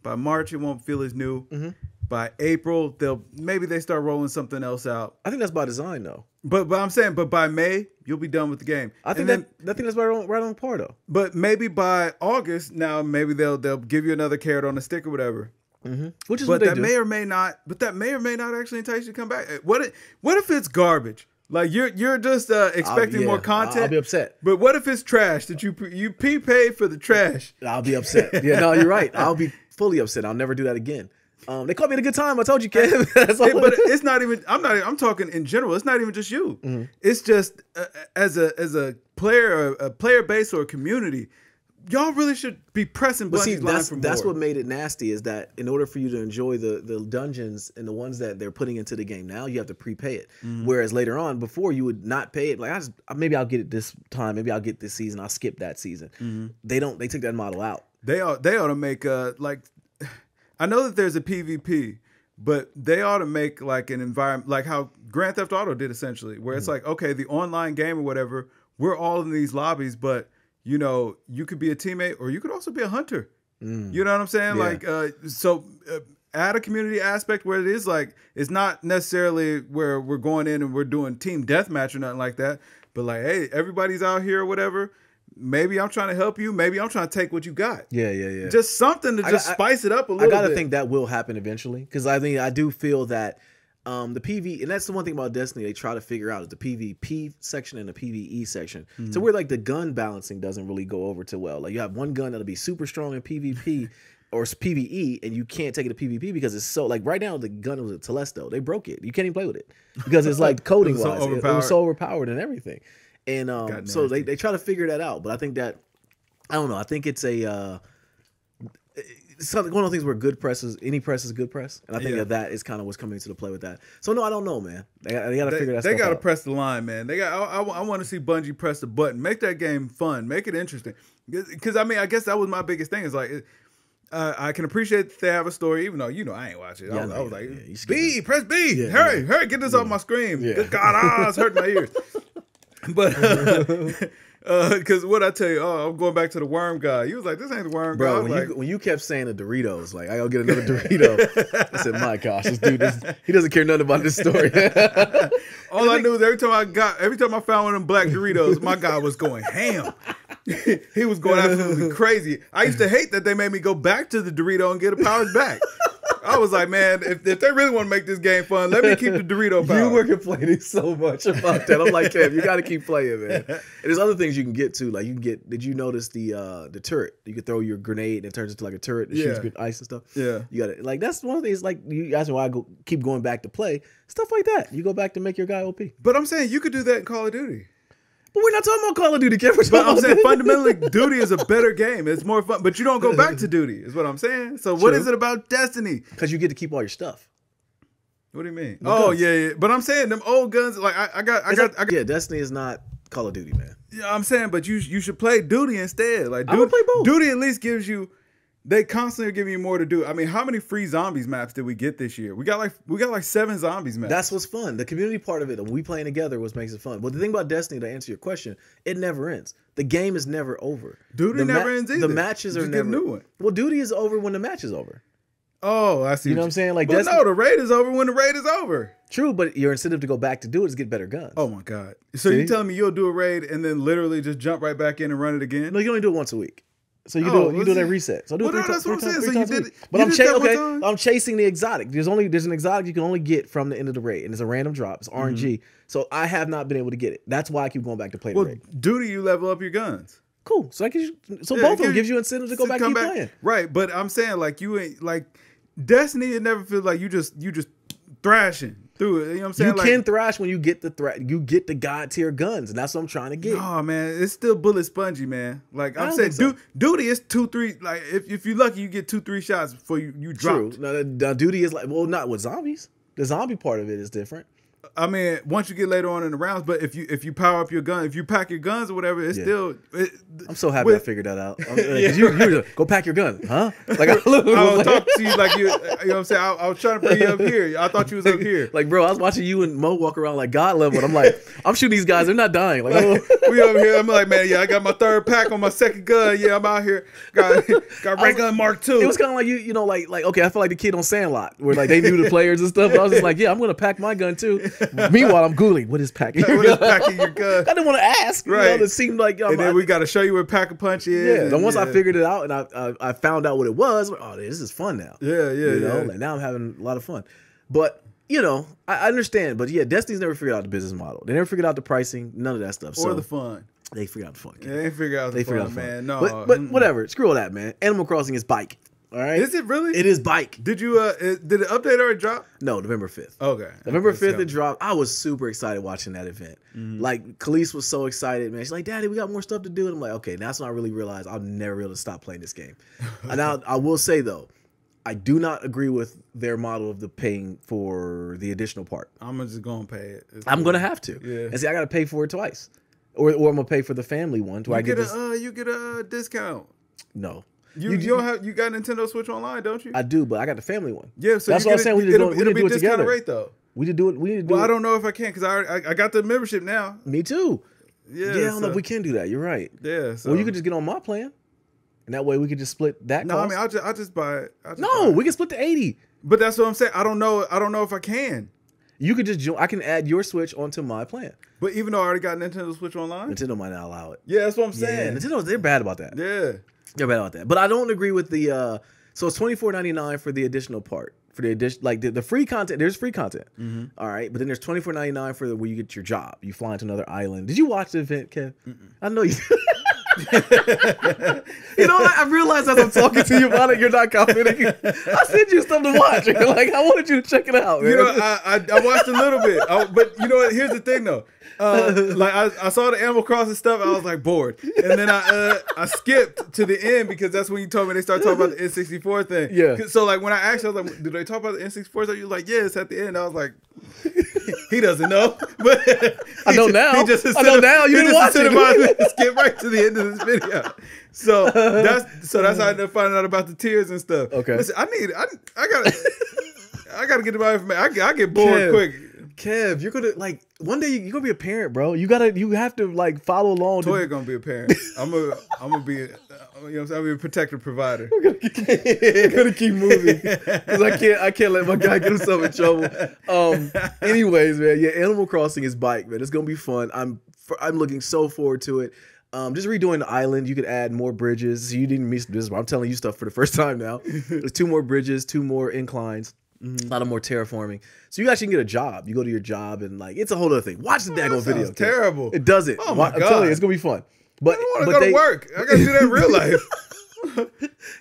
By March, it won't feel as new. By April, maybe they start rolling something else out. I think that's by design, though. But I'm saying, by May, you'll be done with the game. I think that's right on par, though. But maybe by August, now maybe they'll give you another carrot on the stick or whatever. Which is what they do. May or may not. But that may or may not actually entice you to come back. What if it's garbage? Like you're just expecting more content. I'll be upset. But what if it's trash that you paid for the trash? I'll be upset. Yeah, no, you're right. I'll be fully upset. I'll never do that again. They caught me at a good time. I told you, Kev. But it's not even. I'm talking in general. It's not even just you. It's just as a player base or a community. Y'all really should be pressing Bungie's line for more. That's what made it nasty, is that in order for you to enjoy the dungeons and the ones that they're putting into the game now, you have to prepay it. Whereas later on, before, you would not pay it. Like, maybe I'll get it this time. Maybe I'll get this season. I'll skip that season. They took that model out. They ought to make like. I know that there's a PvP, but they ought to make like an environment like how Grand Theft Auto did, essentially, where it's like, okay, the online game or whatever, we're all in these lobbies, but you could be a teammate or you could also be a hunter. You know what I'm saying? Yeah. Like, add a community aspect where it is like, it's not necessarily where we're going in and we're doing team deathmatch or nothing like that, but like, hey, everybody's out here or whatever. Maybe I'm trying to help you. Maybe I'm trying to take what you got. Yeah. Just something to spice it up a little bit. I gotta think that will happen eventually, because I do feel that the PV, and that's the one thing about Destiny they try to figure out, is the PvP section and the PvE section. So where like the gun balancing doesn't really go over too well. Like, you have one gun that'll be super strong in PvP or PvE, and you can't take it to PvP because it's so, like, right now the gun was a Telesto. They broke it. You can't even play with it because it's like coding wise, it was so overpowered and everything. And so they try to figure that out. But I think that, I don't know, I think it's it's one of those things where good press is, any press is good press. And I think that is kind of what's coming into the play with that. So no, I don't know, man. They got to figure that stuff out. They got to press the line, man. I want to see Bungie press the button. Make that game fun. Make it interesting. Because, I mean, I guess that was my biggest thing, is like, I can appreciate that they have a story, even though, I ain't watch it. I was like, B, press B. Yeah, hurry, get this off my screen. Yeah. Good God, it's hurting my ears. But because what I tell you, I'm going back to the worm guy. He was like, "This ain't the worm guy." Bro, when you kept saying the Doritos, like, I gotta get another Dorito. I said, "My gosh, this dude, he doesn't care nothing about this story." All I knew is every time I found one of them black Doritos, my guy was going ham. He was going absolutely crazy. I used to hate that they made me go back to the Dorito and get the powers back. I was like, man, if they really want to make this game fun, let me keep the Dorito power. You were complaining so much about that. I'm like, Kev, you got to keep playing, man. And there's other things you can get too. Like you can get. Did you notice the turret? You could throw your grenade and it turns into like a turret that shoots good ice and stuff. Yeah, you got it. Like that's one of the things. Like you asked me why I keep going back to play stuff like that. You go back to make your guy OP. But I'm saying you could do that in Call of Duty. But we're not talking about Call of Duty, Kev. But I'm saying fundamentally, Duty is a better game. It's more fun. But you don't go back to Duty, is what I'm saying. So what is it about Destiny? Because you get to keep all your stuff. What do you mean? Yeah. But I'm saying them old guns. Like I got. Yeah, Destiny is not Call of Duty, man. Yeah, I'm saying, but you should play Duty instead. Like I would play both. Duty at least gives you. They constantly are giving you more to do. I mean, how many free zombies maps did we get this year? We got like 7 zombies maps. That's what's fun. The community part of it, we playing together, what makes it fun. But the thing about Destiny, to answer your question, it never ends. The game is never over. Duty never ends either. The matches are never. Get a new one. Well, Duty is over when the match is over. Oh, I see. You know what I'm saying? Like, no, the raid is over when the raid is over. True, but your incentive to go back to do it is get better guns. Oh my god! So you telling me you'll do a raid and then literally just jump right back in and run it again? No, you can only do it once a week. So you do that reset. So do it three times a week. But I'm chasing the exotic. There's an exotic you can only get from the end of the raid, and it's a random drop. It's RNG. So I have not been able to get it. That's why I keep going back to play the raid. Duty, you level up your guns. Cool. So both of them gives you incentive to go back and keep playing. Right, but I'm saying like you ain't like Destiny. It never feels like you just thrashing through it. You know what I'm saying? You can thrash when you get the god tier guns, and that's what I'm trying to get. Oh man, it's still bullet spongy, man. Like I'm saying, Duty is 2-3. Like if you're lucky, you get 2-3 shots before you drop. True. Now, Duty is like, well, not with zombies. The zombie part of it is different. I mean, once you get later on in the rounds, but if you power up your gun, if you pack your guns or whatever, it's still. I'm so happy I figured that out. You go pack your gun, huh? Like I was talking to you like you know what I'm saying. I was trying to bring you up here. I thought you was up here. Like bro, I was watching you and Mo walk around like God level. And I'm like, I'm shooting these guys. They're not dying. Like we over here. I'm like, man, I got my 3rd pack on my 2nd gun. Yeah, I'm out here. Got ray gun Mark II. It was kind of like you know, like okay, I feel like the kid on Sandlot where like they knew the players and stuff. But I was just like, yeah, I'm gonna pack my gun too. Meanwhile, I'm Googling what is packing your gun. I didn't want to ask. Right. You know, it seemed like and then we got to show you what pack a punch is. Yeah. Then once I figured it out and I found out what it was, like, oh, this is fun now. Yeah. You know, like now I'm having a lot of fun. But you know, I understand. But yeah, Destiny's never figured out the business model. They never figured out the pricing. None of that stuff. Or the fun. They figured out the fun. Yeah, they figured out the fun, man. No, but whatever. Screw all that, man. Animal Crossing is bike. All right. Is it really? It is bike. Did you did it update or it drop? No, November 5th. Okay. November 5th it dropped. I was super excited watching that event. Like Khalees was so excited, man. She's like, "Daddy, we got more stuff to do." And I'm like, "Okay, that's when I really realized I'll never be able to stop playing this game." And I will say though, I do not agree with their model of the paying for the additional part. I'm just gonna pay it. I'm gonna have to. Yeah. And see, I gotta pay for it twice. Or I'm gonna pay for the family one. You get a discount. No. You got Nintendo Switch Online, don't you? I do, but I got the family one. Yeah, so that's what I was saying. We need to do it together. Rate though. We need to do it. Well, I don't know if I can because I got the membership now. Me too. Yeah, I don't know if we can do that. You're right. Yeah. So. Well, you could just get on my plan, and that way we could just split that. No, cost. I mean I'll just buy it. We can split the 80. But that's what I'm saying. I don't know if I can. You could just join. I can add your Switch onto my plan. But even though I already got Nintendo Switch Online, Nintendo might not allow it. Yeah, that's what I'm saying. Yeah, Nintendo, they're bad about that. Yeah. They're bad about that. But I don't agree with the so it's $24.99 for the additional part. For the addition, like the free content, there's free content. All right, but then there's $24.99 for where you get your job. You fly into another island. Did you watch the event, Kev? I know you. You know what? I realized as I'm talking to you about it, you're not commenting. I sent you stuff to watch. Like I wanted you to check it out. Man. You know, I watched a little bit, but you know what? Here's the thing though. Like I saw the Animal Crossing stuff, I was like bored, and then I skipped to the end because that's when you told me they started talking about the N64 thing. Yeah. So like when I asked, I was like, "Did they talk about the N64?" So you was like, "Yeah, it's at the end." I was like, "He doesn't know," but I know now. I know now. You didn't watch it. Skip right to the end of this video. So that's how I ended up finding out about the tiers and stuff. Okay. Listen, I gotta get my information. I get bored quick. Kev, you're gonna like one day you're gonna be a parent, bro. You have to like follow along. Toya gonna be a parent. I'm gonna be, you know what I'm saying? I'll be a protective provider. We're gonna keep moving because I can't let my guy get himself in trouble. Anyways, man, yeah, Animal Crossing is bike, man. It's gonna be fun. I'm looking so forward to it. Just redoing the island. You could add more bridges. You didn't miss this. I'm telling you stuff for the first time now. There's 2 more bridges, 2 more inclines. A lot of more terraforming. So you actually can get a job. You go to your job and like it's a whole other thing. Watch the daggone video. Terrible. It does it. Oh my God. I'm telling you, it's gonna be fun. But I don't want to go to work. I gotta do that in real life.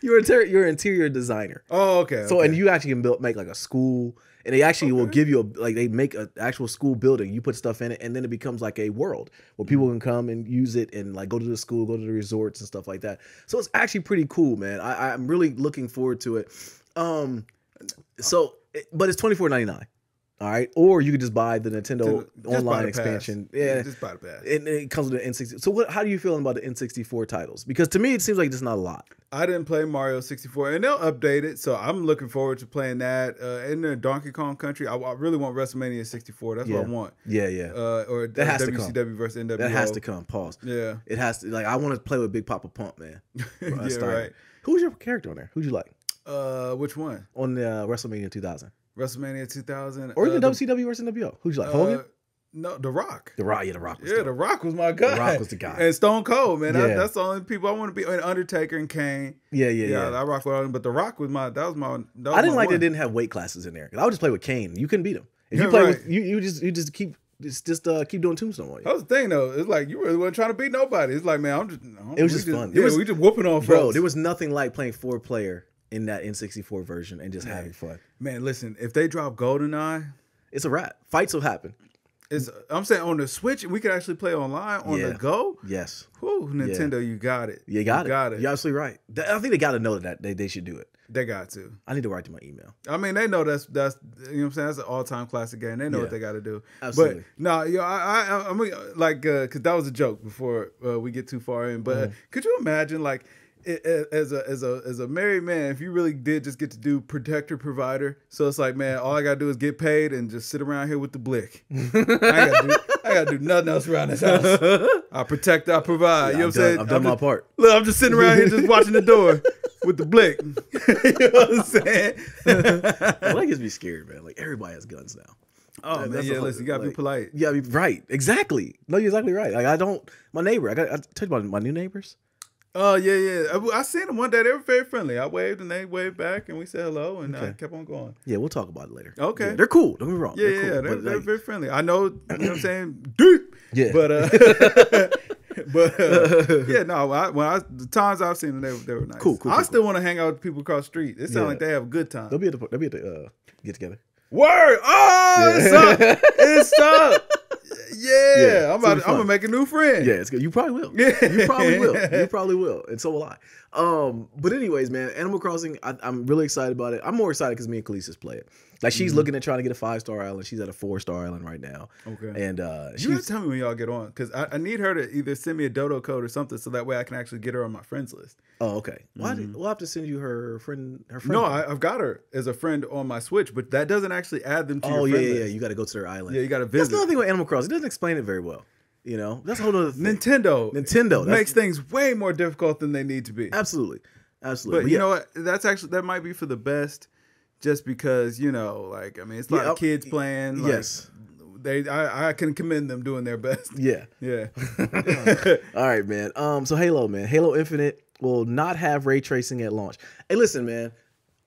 You're an interior designer. Oh, okay. So and you actually can make like a school, and they actually will give you they make an actual school building. You put stuff in it, and then it becomes like a world where people can come and use it and like go to the school, go to the resorts and stuff like that. So it's actually pretty cool, man. I'm really looking forward to it. But it's $24.99. All right, or you could just buy the Nintendo online expansion. Yeah, just buy the pass. And it comes with the N64. So how do you feel about the N64 titles? Because to me, it seems like there's not a lot. I didn't play Mario 64, and they'll update it, so I'm looking forward to playing that. In the Donkey Kong Country, I really want WrestleMania 64. That's what I want. Yeah, yeah. Or that has WCW versus NWO. That has to come. Pause. Yeah. It has to. Like I want to play with Big Papa Pump, man. Yeah, right. Who's your character on there? Who'd you like? Which one? On the WrestleMania 2000. WrestleMania 2000. Or even WCW versus NWO. Who'd you like? Hogan? No, The Rock. The Rock, yeah, The Rock was The Rock was my guy. The Rock was the guy. And Stone Cold, man. That's the only people I want to be. And Undertaker and Kane. Yeah. I rock with all them, but The Rock was my. That was my. I didn't like they didn't have weight classes in there. I would just play with Kane. You couldn't beat him. If you play with you just keep doing tombstone on you. That was the thing though. It's like you really wasn't trying to beat nobody. It's like, man, it was just fun. Yeah, we just whooping on bro. folks. There was nothing like playing 4-player in that N64 version and just having fun. Man, listen, if they drop GoldenEye, it's a wrap. Fights will happen. I'm saying on the Switch, we could actually play online on the go. Yes. Whew, Nintendo, you got it. You got it. You're absolutely right. I think they got to know that they should do it. They got to. I need to write to my email. I mean, they know that's you know what I'm saying. That's an all-time classic game. They know what they got to do. Absolutely. But no, I'm like because that was a joke before we get too far in. But could you imagine like? As a married man, if you really did just get to do protector provider, so it's like, man, all I gotta do is get paid and just sit around here with the blick. I gotta do nothing else around this house. I protect, I provide. You know what I'm saying? I've done my part. Look, I'm just sitting around here just watching the door with the blick. You know what I'm saying? Well, that gets me scared, man. Like everybody has guns now. Oh man, listen, you gotta be polite. You gotta be right. Exactly. No, you're exactly right. Like my neighbor. I told you about my new neighbors. Oh, yeah. I seen them one day. They were very friendly. I waved and they waved back and we said hello and I kept on going. Yeah, we'll talk about it later. Okay. Yeah, they're cool. Don't get me wrong. Yeah, they're cool. They're very friendly. I know, you know what I'm saying? Deep. Yeah. But, the times I've seen them, they were nice. Cool. I still want to hang out with people across the street. It sounds like they have a good time. They'll be at the get together. Word! Oh, it's up! Yeah, I'm gonna make a new friend. Yeah, it's good. You probably will. Yeah, you probably will, and so will I. But anyways, man, Animal Crossing, I'm really excited about it. I'm more excited because me and Khaleesi's play it. Like she's looking at trying to get a 5-star island. She's at a 4-star island right now. Okay. And you gotta tell me when y'all get on because I need her to either send me a dodo code or something so that way I can actually get her on my friends list. Oh, okay. We'll have to send you her friend. No, I've got her as a friend on my Switch, but that doesn't actually add them to your friend list. Yeah. You got to go to their island. Yeah, you got to visit. That's another thing with Animal Crossing. It doesn't explain it very well. You know, that's a whole other thing. Nintendo makes things way more difficult than they need to be. Absolutely. But you know what? That might be for the best, just because like I mean, it's a lot of kids playing. Like, yes. I can commend them doing their best. Yeah. All right, man. So Halo Infinite will not have ray tracing at launch. Hey, listen, man.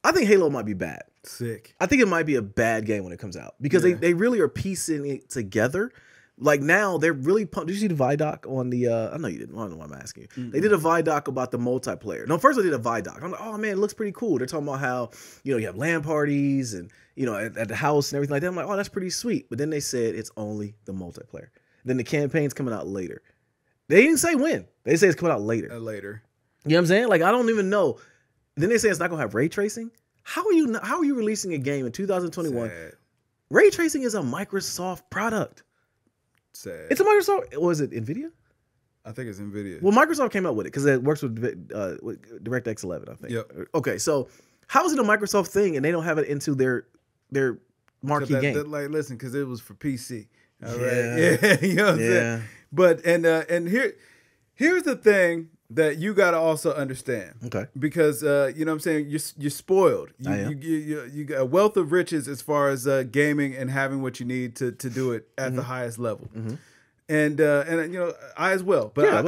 I think Halo might be bad. Sick. I think it might be a bad game when it comes out because they really are piecing it together. Like now they're really pumped. Did you see the Vidoc on the I know you didn't. I don't know why I'm asking you. Mm-hmm. They did a Vidoc about the multiplayer. No, first they did a Vidoc. I'm like, oh man, it looks pretty cool. They're talking about how, you have LAN parties and, at the house and everything like that. I'm like, oh, that's pretty sweet. But then they said it's only the multiplayer. Then the campaign's coming out later. They didn't say when. They say it's coming out later. Later. You know what I'm saying? Like, I don't even know. Then they say it's not gonna have ray tracing. How are you releasing a game in 2021? Sad. Ray tracing is a Microsoft product. Sad. It's a Microsoft. Was it NVIDIA? I think it's NVIDIA. Well, Microsoft came out with it because it works with DirectX 11, I think. Yep. Okay, so how is it a Microsoft thing and they don't have it into their marquee game? Like, listen, because it was for PC. All right. Yeah. You know what I'm saying? But and here's the thing that you got to also understand. Okay. Because you know what I'm saying, you're spoiled. You got a wealth of riches as far as gaming and having what you need to do it at the highest level. Mm-hmm. And you know, I as well. But yeah,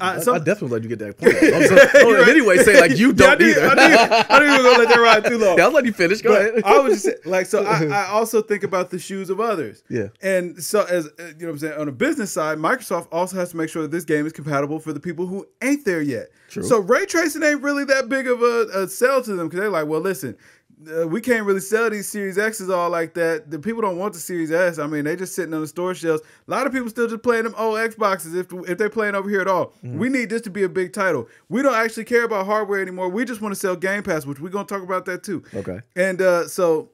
I definitely let you get that point. Right. Anyway, say like you don't either. I didn't even gonna let that ride too long. Yeah, I'll let you finish. Go ahead. I was just like, so I also think about the shoes of others. Yeah. And so as you know what I'm saying, on the business side, Microsoft also has to make sure that this game is compatible for the people who ain't there yet. True. So ray tracing ain't really that big of a sell to them because they're like, well, listen, we can't really sell these Series X's all like that. The people don't want the Series S. I mean, they just sitting on the store shelves. A lot of people still just playing them old Xboxes if they're playing over here at all. We need this to be a big title. We don't actually care about hardware anymore. We just want to sell Game Pass, which we're going to talk about that too. Okay. And so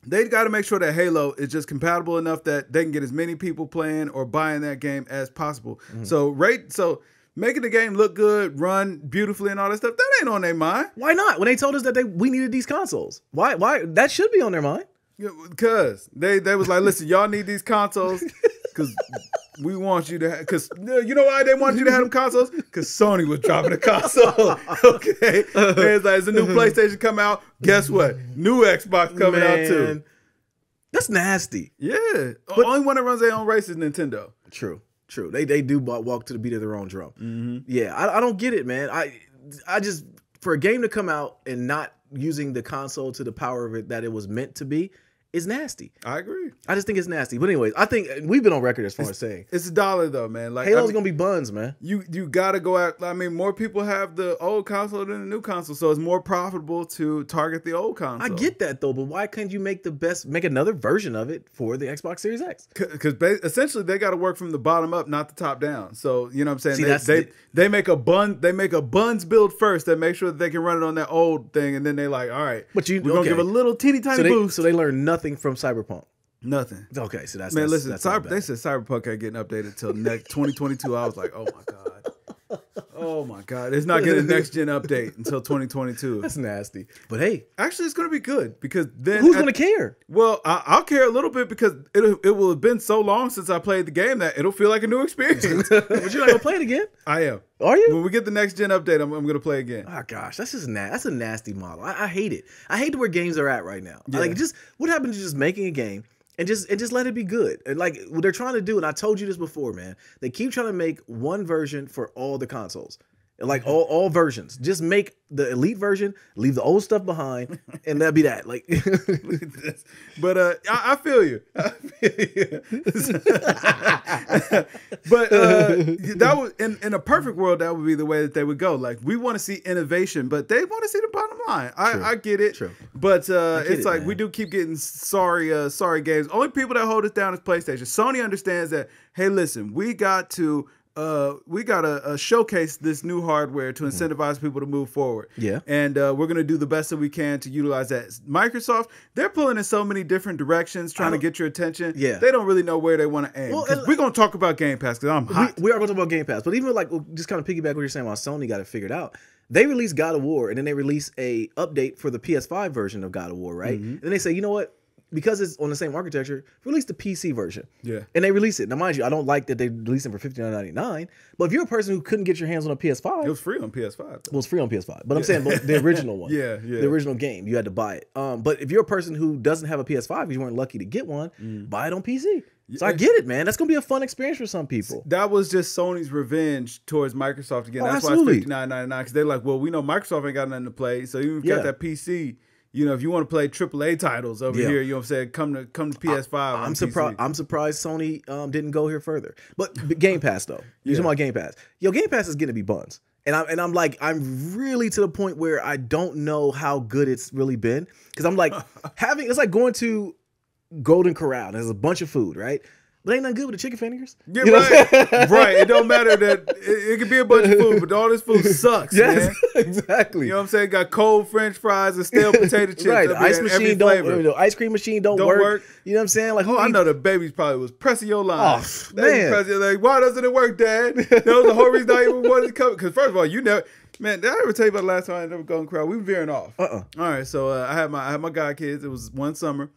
they got to make sure that Halo is just compatible enough that they can get as many people playing or buying that game as possible. So making the game look good, run beautifully, and all that stuff, that ain't on their mind. Why not? When they told us that we needed these consoles. Why? That should be on their mind. Because they was like, listen, y'all need these consoles because we want you to have, because you know why they wanted you to have them consoles? Because Sony was dropping a console. Okay. And it's like, there's a new PlayStation come out. Guess what? New Xbox coming out too. That's nasty. Yeah. But only one that runs their own race is Nintendo. True. They do walk to the beat of their own drum. Yeah, I don't get it, man. I just, for a game to come out and not using the console to the power of it that it was meant to be is nasty. I agree. I just think it's nasty. But anyways, I think we've been on record as far as saying it's $1 though, man. Like Halo's gonna be buns, man. You gotta go out. I mean, more people have the old console than the new console, so it's more profitable to target the old console. I get that though, but why couldn't you make another version of it for the Xbox Series X? Because essentially they got to work from the bottom up, not the top down. So you know what I'm saying? They make a buns build first that make sure that they can run it on that old thing, and then they like, all right, we're gonna give a little teeny tiny boost. So they learn nothing from Cyberpunk. Nothing. Okay, so that's man. That's they said Cyberpunk ain't getting updated till next 2022. I was like, oh my god, oh my god, it's not getting a next gen update until 2022. That's nasty. But hey, actually, it's gonna be good because then who's gonna care? Well, I'll care a little bit because it will have been so long since I played the game that it'll feel like a new experience. But you're not gonna play it again? I am. Are you? When we get the next gen update, I'm gonna play again. Oh gosh, that's a nasty model. I hate it. I hate where games are at right now. Yeah. Like, what happened to just making a game and just let it be good? And like what they're trying to do, and I told you this before, man. They keep trying to make one version for all the consoles. Like all versions. Just make the elite version, leave the old stuff behind, and that'd be that. Like, but I feel you. But that would in a perfect world, that would be the way that they would go. Like, we want to see innovation, but they want to see the bottom line. I get it. True. But it's like, man, we do keep getting sorry games. Only people that hold us down is PlayStation. Sony understands that. Hey, listen, we got to showcase this new hardware to incentivize people to move forward. Yeah. And we're going to do the best that we can to utilize that. Microsoft, they're pulling in so many different directions trying to get your attention. Yeah. They don't really know where they want to aim. Well, we're going to talk about Game Pass because I'm hot. We are going to talk about Game Pass. But even like, just kind of piggyback what you're saying while Sony got it figured out. They released God of War, and then they released a update for the PS5 version of God of War, right? And they say, you know what? Because it's on the same architecture, release the PC version. Yeah. And they release it. Now, mind you, I don't like that they released it for $59.99. But if you're a person who couldn't get your hands on a PS5. It was free on PS5. Well, it was free on PS5. But I'm saying the original one. Yeah. The original game. You had to buy it. But if you're a person who doesn't have a PS5 because you weren't lucky to get one, buy it on PC. So I get it, man. That's going to be a fun experience for some people. That was just Sony's revenge towards Microsoft again. That's why it's $59.99. Because they're like, well, we know Microsoft ain't got nothing to play. So even if you got that PC... You know, if you want to play AAA titles over here, you know what I'm saying, come to PS5. I'm surprised Sony didn't go here further. But Game Pass though, you're talking about Game Pass. Yo, Game Pass is going to be buns, and I'm really to the point where I don't know how good it's really been because I'm like it's like going to Golden Corral. There's a bunch of food, right? But ain't nothing good with the chicken fingers. Yeah, right. Right. It don't matter that it could be a bunch of food, but all this food sucks, man. Exactly. You know what I'm saying? Got cold French fries and stale potato chips. Right. The ice machine the ice cream machine don't work. You know what I'm saying? Like, I know the babies probably was pressing your line. Oh, man. Like, why doesn't it work, Dad? That was the whole reason I even wanted to come. Because first of all, you never. Man, did I ever tell you about the last time I never Golden Corral? We were veering off. All right, so I had my guy kids. It was one summer.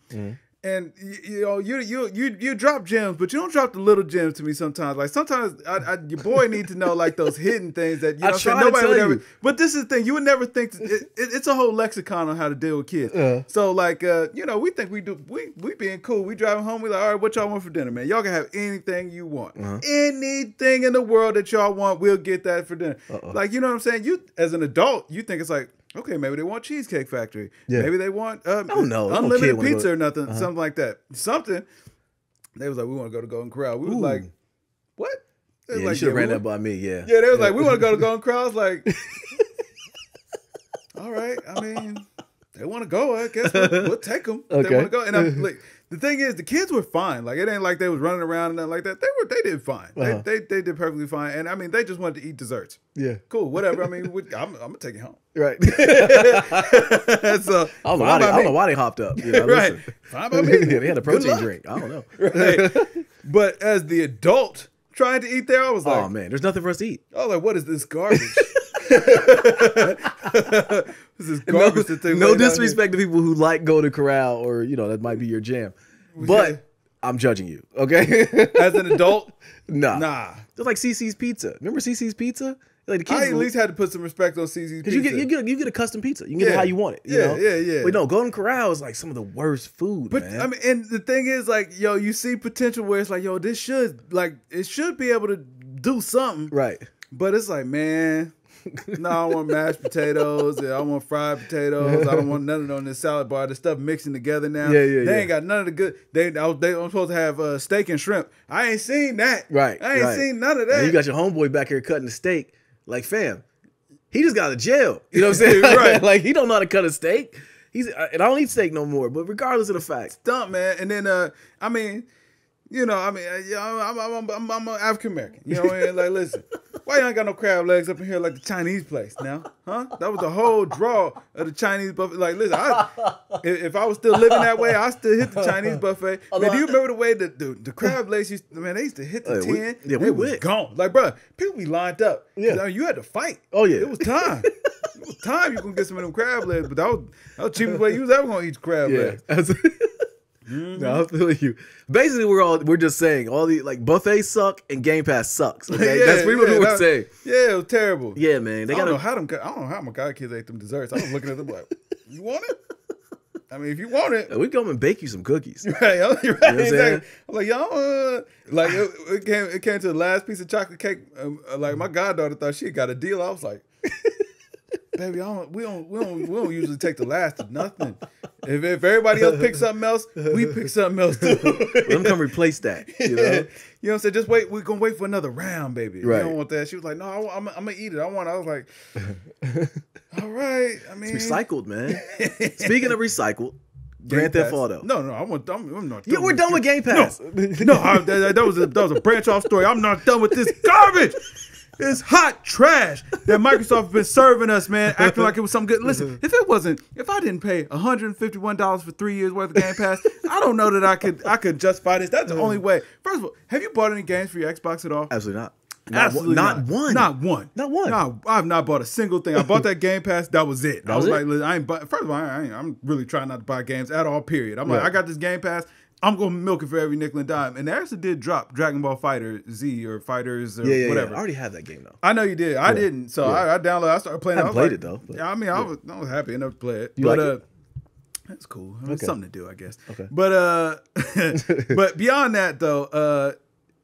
And you drop gems, but you don't drop the little gems to me sometimes. Like sometimes your boy need to know like those hidden things that nobody would ever. But this is the thing, you would never think it's a whole lexicon on how to deal with kids. So like we think we being cool. We driving home. We like, all right, what y'all want for dinner, man? Y'all can have anything you want, anything in the world that y'all want. We'll get that for dinner. Like you know what I'm saying? You as an adult, you think it's like. Okay, maybe they want Cheesecake Factory. Yeah. Maybe they want unlimited pizza or nothing, something like that. Something. They was like, we want to go to Golden Corral. We was like, what? Yeah, like, you should have ran that by me, yeah. Yeah, they was like, we want to go to Golden Corral. I was like, all right, I mean, they want to go, I guess we'll take them if they want to go. And I'm like, the thing is, the kids were fine. Like, it ain't like they was running around and nothing like that. They did fine. They did perfectly fine. And I mean, they just wanted to eat desserts. Yeah. Cool, whatever. I mean, I'm going to take it home. Right. So, I don't know why they hopped up. You know, right. Fine by me. They had a protein drink. I don't know. Right. But as the adult trying to eat there, I was like, oh, man, there's nothing for us to eat. I was like, what is this garbage? This is garbage. No disrespect to people who like Golden Corral or, that might be your jam. But I'm judging you, okay? As an adult? Nah. Just like CC's Pizza. Remember CC's Pizza? Like the kids I at least had to put some respect on CC's Pizza. Because you get a custom pizza. You can get it how you want it. Yeah. But no, Golden Corral is like some of the worst food, man. I mean, and the thing is, like, you see potential where it's like, it should be able to do something. Right. But it's like, man, no, I want mashed potatoes. I want fried potatoes. I don't want none of it on this salad bar. The stuff mixing together now. They ain't got none of the good. They supposed to have steak and shrimp. I ain't seen that. Right. I ain't seen none of that. And you got your homeboy back here cutting the steak. Like, fam, he just got out of jail. You know what I'm saying? Right. Like, he don't know how to cut a steak. And I don't eat steak no more. But regardless of the fact, stump, man. And then I mean, I'm an African American. You know what I mean? Like, listen, why you ain't got no crab legs up in here like the Chinese place now? Huh? That was the whole draw of the Chinese buffet. Like, listen, if I was still living that way, I still hit the Chinese buffet. Man, do you remember the way the crab legs they used to hit the 10? We was gone. Like, bro, people be lined up. Yeah. I mean, you had to fight. Oh, yeah. It was time. It was time you can get some of them crab legs, but that was the cheapest way you was ever going to eat crab legs. No, I feel you. Basically, we're just saying all the buffets suck and Game Pass sucks. Okay? That's pretty much what we're saying. Yeah, it was terrible. Yeah, man. I don't know how my god kids ate them desserts. I was looking at them like, you want it? I mean, if you want it, we come and bake you some cookies. Right, You know exactly. I'm like, y'all, like it came to the last piece of chocolate cake. Like my goddaughter thought she got a deal. I was like, baby, we don't usually take the last of nothing. If everybody else picks something else, we pick something else too. Let them come replace that. You know? You know what I'm saying? Just wait. We're gonna wait for another round, baby. Right. You don't want that. She was like, no, I'm gonna eat it. I was like, all right. I mean, it's recycled, man. Speaking of recycled, Grand Theft Auto. No, I'm not. Yeah, we're done with Game Pass. No, that was a branch off story. I'm not done with this garbage. It's hot trash that Microsoft has been serving us, man, acting like it was something good. Listen, if I didn't pay $151 for 3 years worth of Game Pass, I don't know that I could justify this. That's the only way. First of all, have you bought any games for your Xbox at all? Absolutely not. Absolutely not one. Not one. No, I've not bought a single thing. I bought that Game Pass. That was it. I was like, listen, first of all, I'm really trying not to buy games at all, period. I'm like, I got this Game Pass. I'm going to milk it for every nickel and dime. And they actually did drop Dragon Ball Fighter Z or Fighters or whatever. I already have that game, though. I know you did. I didn't. So I downloaded. I started playing it. I haven't played it, though. Yeah, I mean, I was happy enough to play it. You like it? That's cool. I mean, it's something to do, I guess. Okay. But but beyond that, though,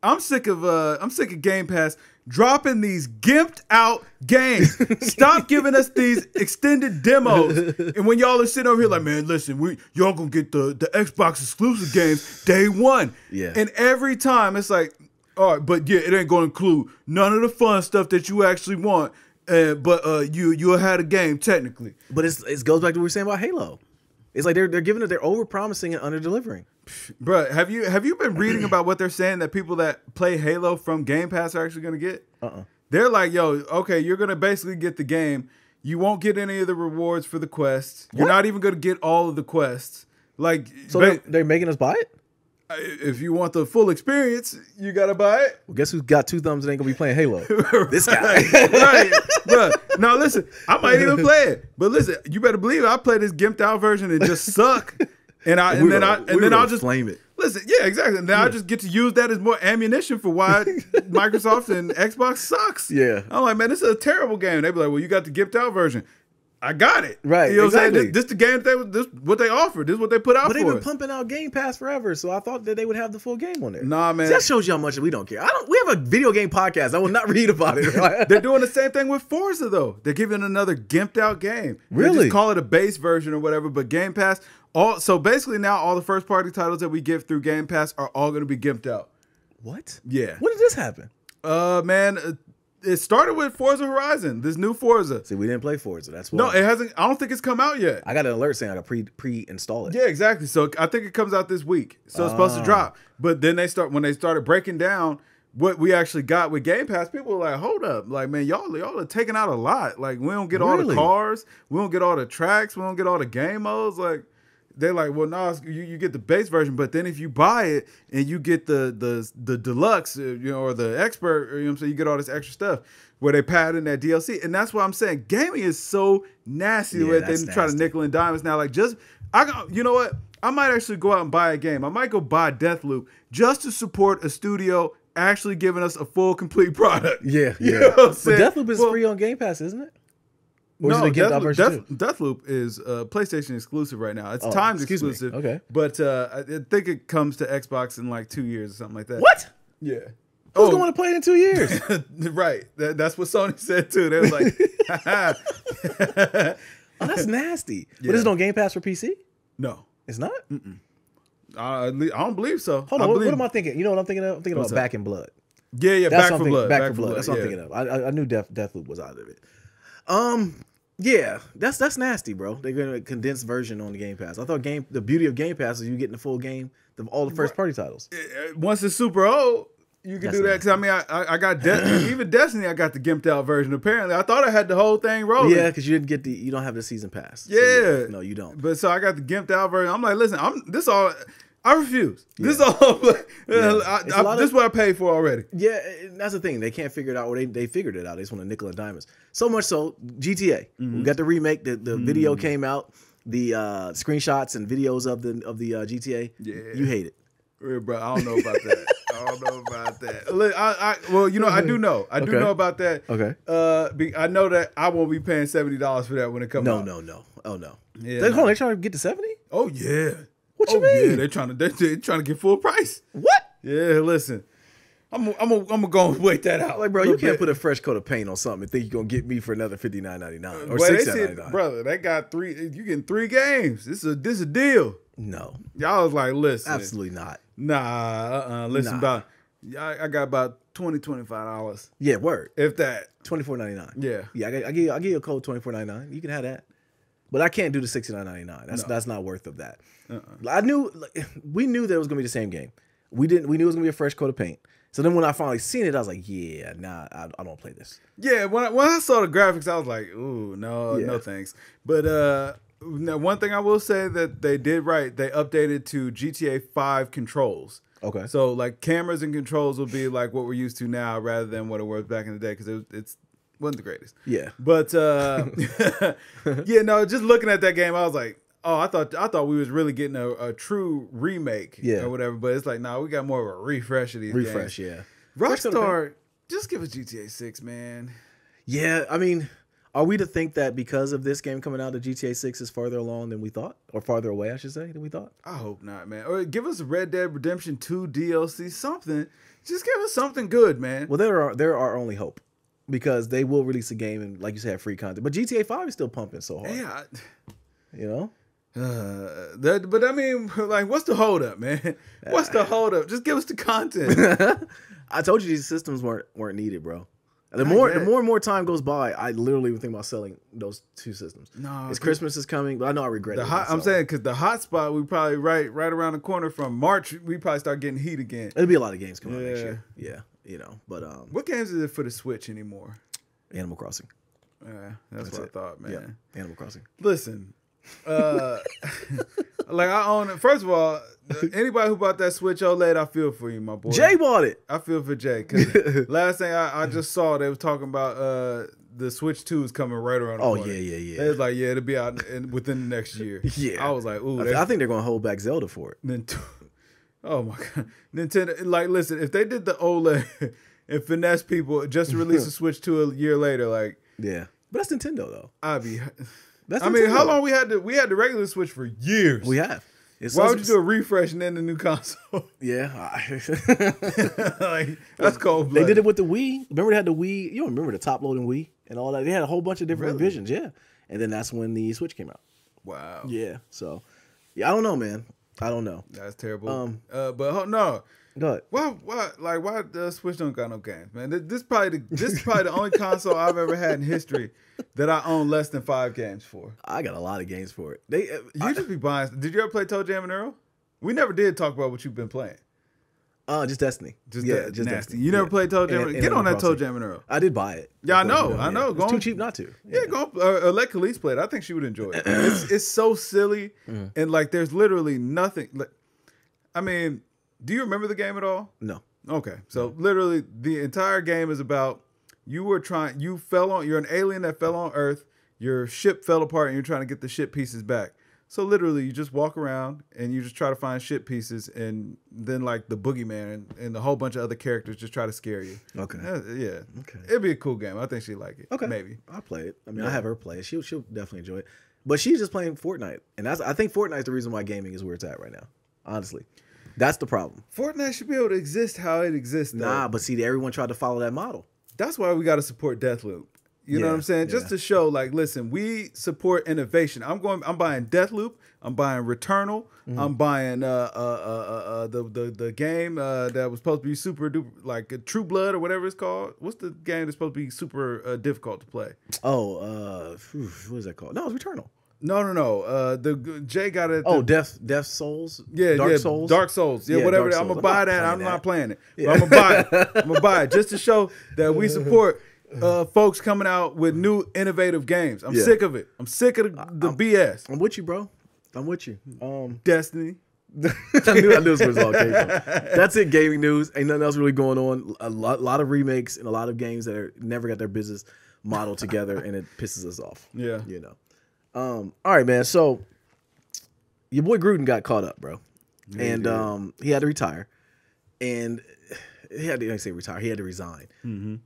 I'm sick of Game Pass dropping these gimped out games. Stop giving us these extended demos. And when y'all are sitting over here like, man, listen, y'all gonna get the Xbox exclusive games day one. Yeah. And every time it's like, all right, but yeah, it ain't gonna include none of the fun stuff that you actually want. But you had a game technically. But it goes back to what we were saying about Halo. It's like they're giving it, they're over promising and under delivering. Bro, have you been reading about what they're saying that people that play Halo from Game Pass are actually going to get? They're like, yo, okay, you're going to basically get the game. You won't get any of the rewards for the quests. You're not even going to get all of the quests. Like, so they're making us buy it? If you want the full experience, you got to buy it. Well, guess who's got two thumbs and ain't going to be playing Halo? This guy. Right. Bro, now listen, I might even play it. But listen, you better believe I play this gimped out version and just suck. and then I'll just flame it. Listen, yeah, exactly. And then I just get to use that as more ammunition for why Microsoft and Xbox sucks. Yeah. I'm like, man, this is a terrible game. They be like, well, you got the gimped out version. I got it. Right. You know exactly. what I'm saying? This the game this what they offered. This is what they put out but for they've been us. pumping out Game Pass forever, so I thought that they would have the full game on there. Nah, man. See, that shows you how much we don't care. We have a video game podcast. I will not read about it. They're doing the same thing with Forza, though. They're giving another gimped out game. Really? They just call it a base version or whatever, but Game Pass, so basically now all the first party titles that we give through Game Pass are all going to be gimped out. What? Yeah. When did this happen? Man, it started with Forza Horizon, this new Forza. See, we didn't play Forza. That's why. No, it hasn't. I don't think it's come out yet. I got an alert saying I got pre-install it. Yeah, exactly. So I think it comes out this week. So it's supposed to drop. But then when they started breaking down what we actually got with Game Pass, people were like, hold up. Like, man, y'all are taking out a lot. Like, we don't get all the cars. We don't get all the tracks. We don't get all the game modes. Like, they're like, well, no, you get the base version, but then if you buy it and you get the deluxe, or the expert, or, so you get all this extra stuff where they pad in that DLC, and that's what I'm saying. Gaming is so nasty the way they try to nickel and dime us now. Like, you know what? I might actually go out and buy a game. I might go buy Deathloop just to support a studio actually giving us a full, complete product. Yeah, you know what I'm saying? But Deathloop is free on Game Pass, isn't it? Or no, Deathloop is PlayStation exclusive right now. It's timed exclusive. Okay. But I think it comes to Xbox in like 2 years or something like that. What? Yeah. Who's going to play it in 2 years? Right. That's what Sony said too. They was like, oh, that's nasty. Yeah. But is it on Game Pass for PC? No. It's not? I don't believe so. Hold on. What am I thinking? You know what I'm thinking of? I'm thinking about Back in Blood. Yeah, Back 4 Blood. Back 4 Blood. That's what I'm thinking of. I knew Deathloop was out of it. Yeah, that's nasty, bro. They're gonna condense version on the Game Pass. I thought the beauty of Game Pass is you getting the full game, all the first party titles. Once it's super old, you can do that. Cause I mean, I got even Destiny. I got the gimped out version. Apparently, I thought I had the whole thing rolling. Yeah, because you didn't get you don't have the season pass. Yeah, so no, you don't. But so I got the gimped out version. I'm like, listen, I refuse. Yeah. This all. This is what I paid for already. Yeah, that's the thing. They can't figure it out, or they figured it out. They just want to nickel and dime us. So much so, GTA. We got the remake. The video came out. The screenshots and videos of the GTA. Yeah, you hate it. Yeah, bro, I don't know about that. I don't know about that. Look, well, I do know. I do know about that. Okay. I know that I won't be paying $70 for that when it comes out. No. Oh no. Yeah. They're trying to get to 70. Oh yeah. What you mean? Yeah, they're trying to get full price. What? Yeah, listen. I'm gonna go and wait that out. Like, bro, you can't put a fresh coat of paint on something and think you're gonna get me for another $59.99 or $69.99. Brother, they got you getting 3 games. This is a deal. No. Y'all was like, listen. Absolutely not. Nah, listen about I got about $20-$25. Yeah, word. If that. $24.99. Yeah. Yeah, I give you a code $24.99. You can have that. But I can't do the $69.99. That's not worth of that. We knew that it was gonna be the same game. We knew it was gonna be a fresh coat of paint. So then when I finally seen it, I was like, yeah, nah, I don't play this. Yeah, when I saw the graphics, I was like, ooh, no thanks. But one thing I will say that they did right, they updated to GTA 5 controls. Okay. So like cameras and controls will be like what we're used to now rather than what it was back in the day because it wasn't the greatest. Yeah. But just looking at that game, I was like, oh, I thought we was really getting a true remake or whatever. But it's like, nah, we got more of a refresh of these games. Yeah. Rockstar, just give us GTA 6, man. Yeah, I mean, are we to think that because of this game coming out, the GTA 6 is farther along than we thought? Or farther away, I should say, than we thought? I hope not, man. Or give us Red Dead Redemption 2 DLC, something. Just give us something good, man. Well, there are our only hope. Because they will release a game and, like you said, have free content. But GTA 5 is still pumping so hard. Yeah. You know? But I mean, like, what's the holdup, man? What's the holdup? Just give us the content. I told you these systems weren't needed, bro. The more and more time goes by, I literally would think about selling those 2 systems. No, it's Christmas is coming, but I know I regret it. I'm saying because the hotspot we probably right around the corner from March, we probably start getting heat again. There'll be a lot of games coming out next year. Yeah, but what games is it for the Switch anymore? Animal Crossing. Yeah, that's what I thought, man. Yeah, Animal Crossing. Listen, like I own it. First of all, anybody who bought that Switch OLED, I feel for you, my boy. Jay bought it. I feel for Jay because last thing I just saw, they was talking about the Switch 2 is coming right around the corner. Yeah. They was like, yeah, it'll be out within the next year. Yeah. I was like, ooh. I think they're going to hold back Zelda for it. Oh, my God. Nintendo, like, listen, if they did the OLED and finesse people just to release a Switch 2 a year later, like. Yeah. But that's Nintendo, though. I mean, how long we had the regular Switch for years? We have. Why would you do a refresh and then the new console? Yeah. Like, that's cold. They did it with the Wii. Remember they had the Wii? You don't remember the top loading Wii and all that? They had a whole bunch of different visions. Yeah. And then that's when the Switch came out. Wow. Yeah. So, yeah, I don't know, man. I don't know. That's terrible. But no. Go ahead. Why the Switch don't got no games, man? This is probably the only console I've ever had in history that I own less than 5 games for. I got a lot of games for it. You just be buying. Did you ever play Toe Jam and Earl? We never did talk about what you've been playing. Just Destiny. Just Destiny. You never played Toe Jam? Get on that Toe Jam and Earl. I did buy it. Yeah, I know. It's too cheap not to. Yeah, go let Khalees play it. I think she would enjoy it. It's so silly, and like there's literally nothing. Like, I mean, do you remember the game at all? No. Okay, so literally the entire game is about you're an alien that fell on Earth. Your ship fell apart, and you're trying to get the ship pieces back. So literally, you just walk around and you just try to find ship pieces, and then like the boogeyman and a whole bunch of other characters just try to scare you. Okay. Yeah. Okay. It'd be a cool game. I think she'd like it. Okay. Maybe. I'll play it. I mean, I have her play it. She'll definitely enjoy it. But she's just playing Fortnite, and I think Fortnite's the reason why gaming is where it's at right now. Honestly, that's the problem. Fortnite should be able to exist how it exists. Though. Nah, but see, everyone tried to follow that model. That's why we got to support Deathloop. You know what I'm saying? Just to show, like, listen, we support innovation. I'm buying Deathloop. I'm buying Returnal. I'm buying the game that was supposed to be super duper, like True Blood or whatever it's called. What's the game that's supposed to be super difficult to play? Oh, what is that called? No, it's Returnal. No. The Jay got it. Death Souls. Yeah, Dark Souls. Dark Souls. Yeah, whatever. I'm gonna buy that. I'm not playing it. Yeah. But I'm gonna buy it. I'm gonna buy it just to show that we support. Folks coming out with new innovative games. I'm sick of it. I'm sick of the BS. I'm with you, bro. I'm with you. Destiny. I knew this was all came from. That's it. Gaming news. Ain't nothing else really going on. A lot of remakes and a lot of games that never got their business model together, and it pisses us off. Yeah, you know. All right, man. So your boy Gruden got caught up, bro, and he had to retire, and. He had to retire. He had to resign.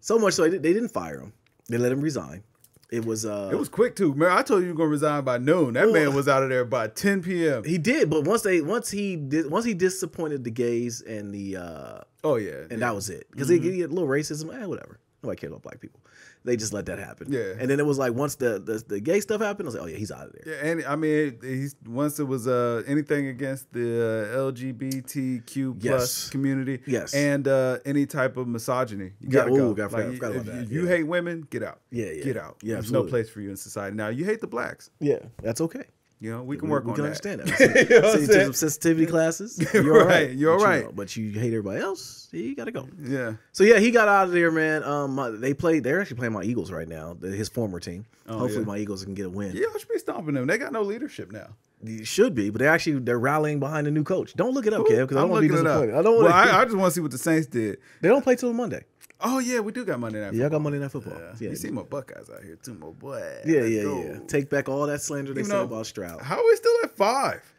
So much so they didn't fire him. They let him resign. It was quick too. Man, I told you were gonna resign by noon. That man was out of there by 10 p.m. He did, but once he disappointed the gays and the that was it. Because he get a little racism. Whatever. Nobody cares about black people. They just let that happen. Yeah. And then it was like once the gay stuff happened, I was like, oh yeah, he's out of there. Yeah, and I mean, once it was anything against the LGBTQ plus community, and any type of misogyny, you gotta go. I forgot about that. If you hate women, get out. Yeah. Get out. Yeah, there's no place for you in society. Now you hate the blacks. Yeah, that's okay. You know, we can work on that. We can understand that. So you take some sensitivity classes. You're all right. You're all right. But you hate everybody else. You got to go. Yeah. So yeah, he got out of there, man. They're actually playing my Eagles right now. His former team. Hopefully my Eagles can get a win. Yeah, I should be stomping them. They got no leadership now. You should be, but they're rallying behind a new coach. Don't look it up, Kev, because I don't want to be disappointed. I just want to see what the Saints did. They don't play till Monday. Oh yeah, we do got Monday Night Football. Yeah, I got Monday Night Football. Yeah. You see my Buckeyes out here too, my boy. Yeah. Take back all that slander they said about Stroud. How are we still at 5?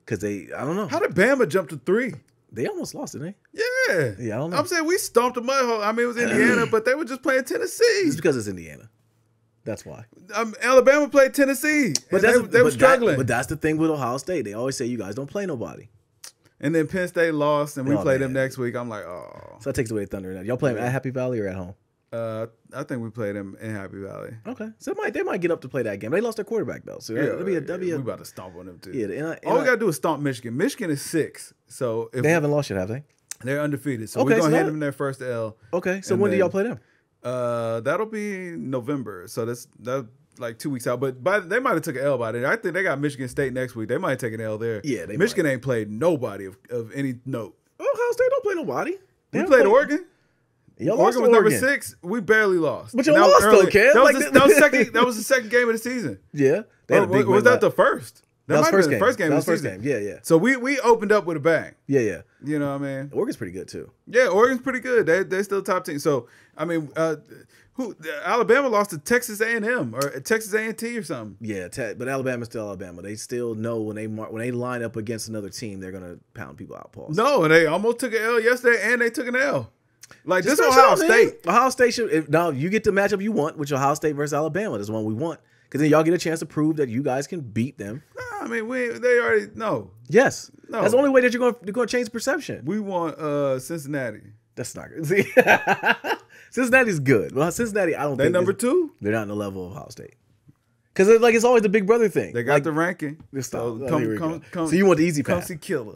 Because I don't know. How did Bama jump to 3? They almost lost, didn't they? Yeah. I don't know. I'm saying we stomped a mud hole. I mean, it was Indiana, but they were just playing Tennessee. It's because it's Indiana. That's why. Alabama played Tennessee, but they were struggling. But that's the thing with Ohio State. They always say you guys don't play nobody. And then Penn State lost, and we play them next week. I'm like, oh. So that takes away Thunder. Y'all play them at Happy Valley or at home? I think we played them in Happy Valley. Okay, so they might get up to play that game. They lost their quarterback though, so we about to stomp on them too. Yeah, all we gotta do is stomp Michigan. Michigan is 6, so they haven't lost yet, have they? They're undefeated, so we're gonna hand them their first L. Okay, so when do y'all play them? That'll be November, so that's like 2 weeks out. But they might have took an L by then. I think they got Michigan State next week. They might take an L there. Yeah, Michigan ain't played nobody of any note. Ohio State don't play nobody. We played Oregon. Oregon was number 6. We barely lost. But you lost though, Kev. That was the second game of the season. Yeah. Was that the first? That was first game. First game. That was first game. Yeah, yeah. So we opened up with a bang. Yeah, yeah. You know what I mean? Oregon's pretty good too. Yeah, Oregon's pretty good. They still top team. So I mean, Alabama lost to Texas A&M or Texas A&T or something. Yeah, but Alabama's still Alabama. They still know when they line up against another team, they're gonna pound people out. Pause. No, and they almost took an L yesterday, and they took an L. Like this Ohio State. Ohio State should. Now you get the matchup you want, which Ohio State versus Alabama. That's the one we want. Because then y'all get a chance to prove that you guys can beat them. Nah, I mean, they already know. Yes. No. That's the only way that you're going to change perception. We want Cincinnati. That's not good. See? Cincinnati's good. Well, Cincinnati, I don't think. They're number 2. They're not in the level of Ohio State. Because it's always the big brother thing. They got the ranking. So you want the easy pass. Come see Killer.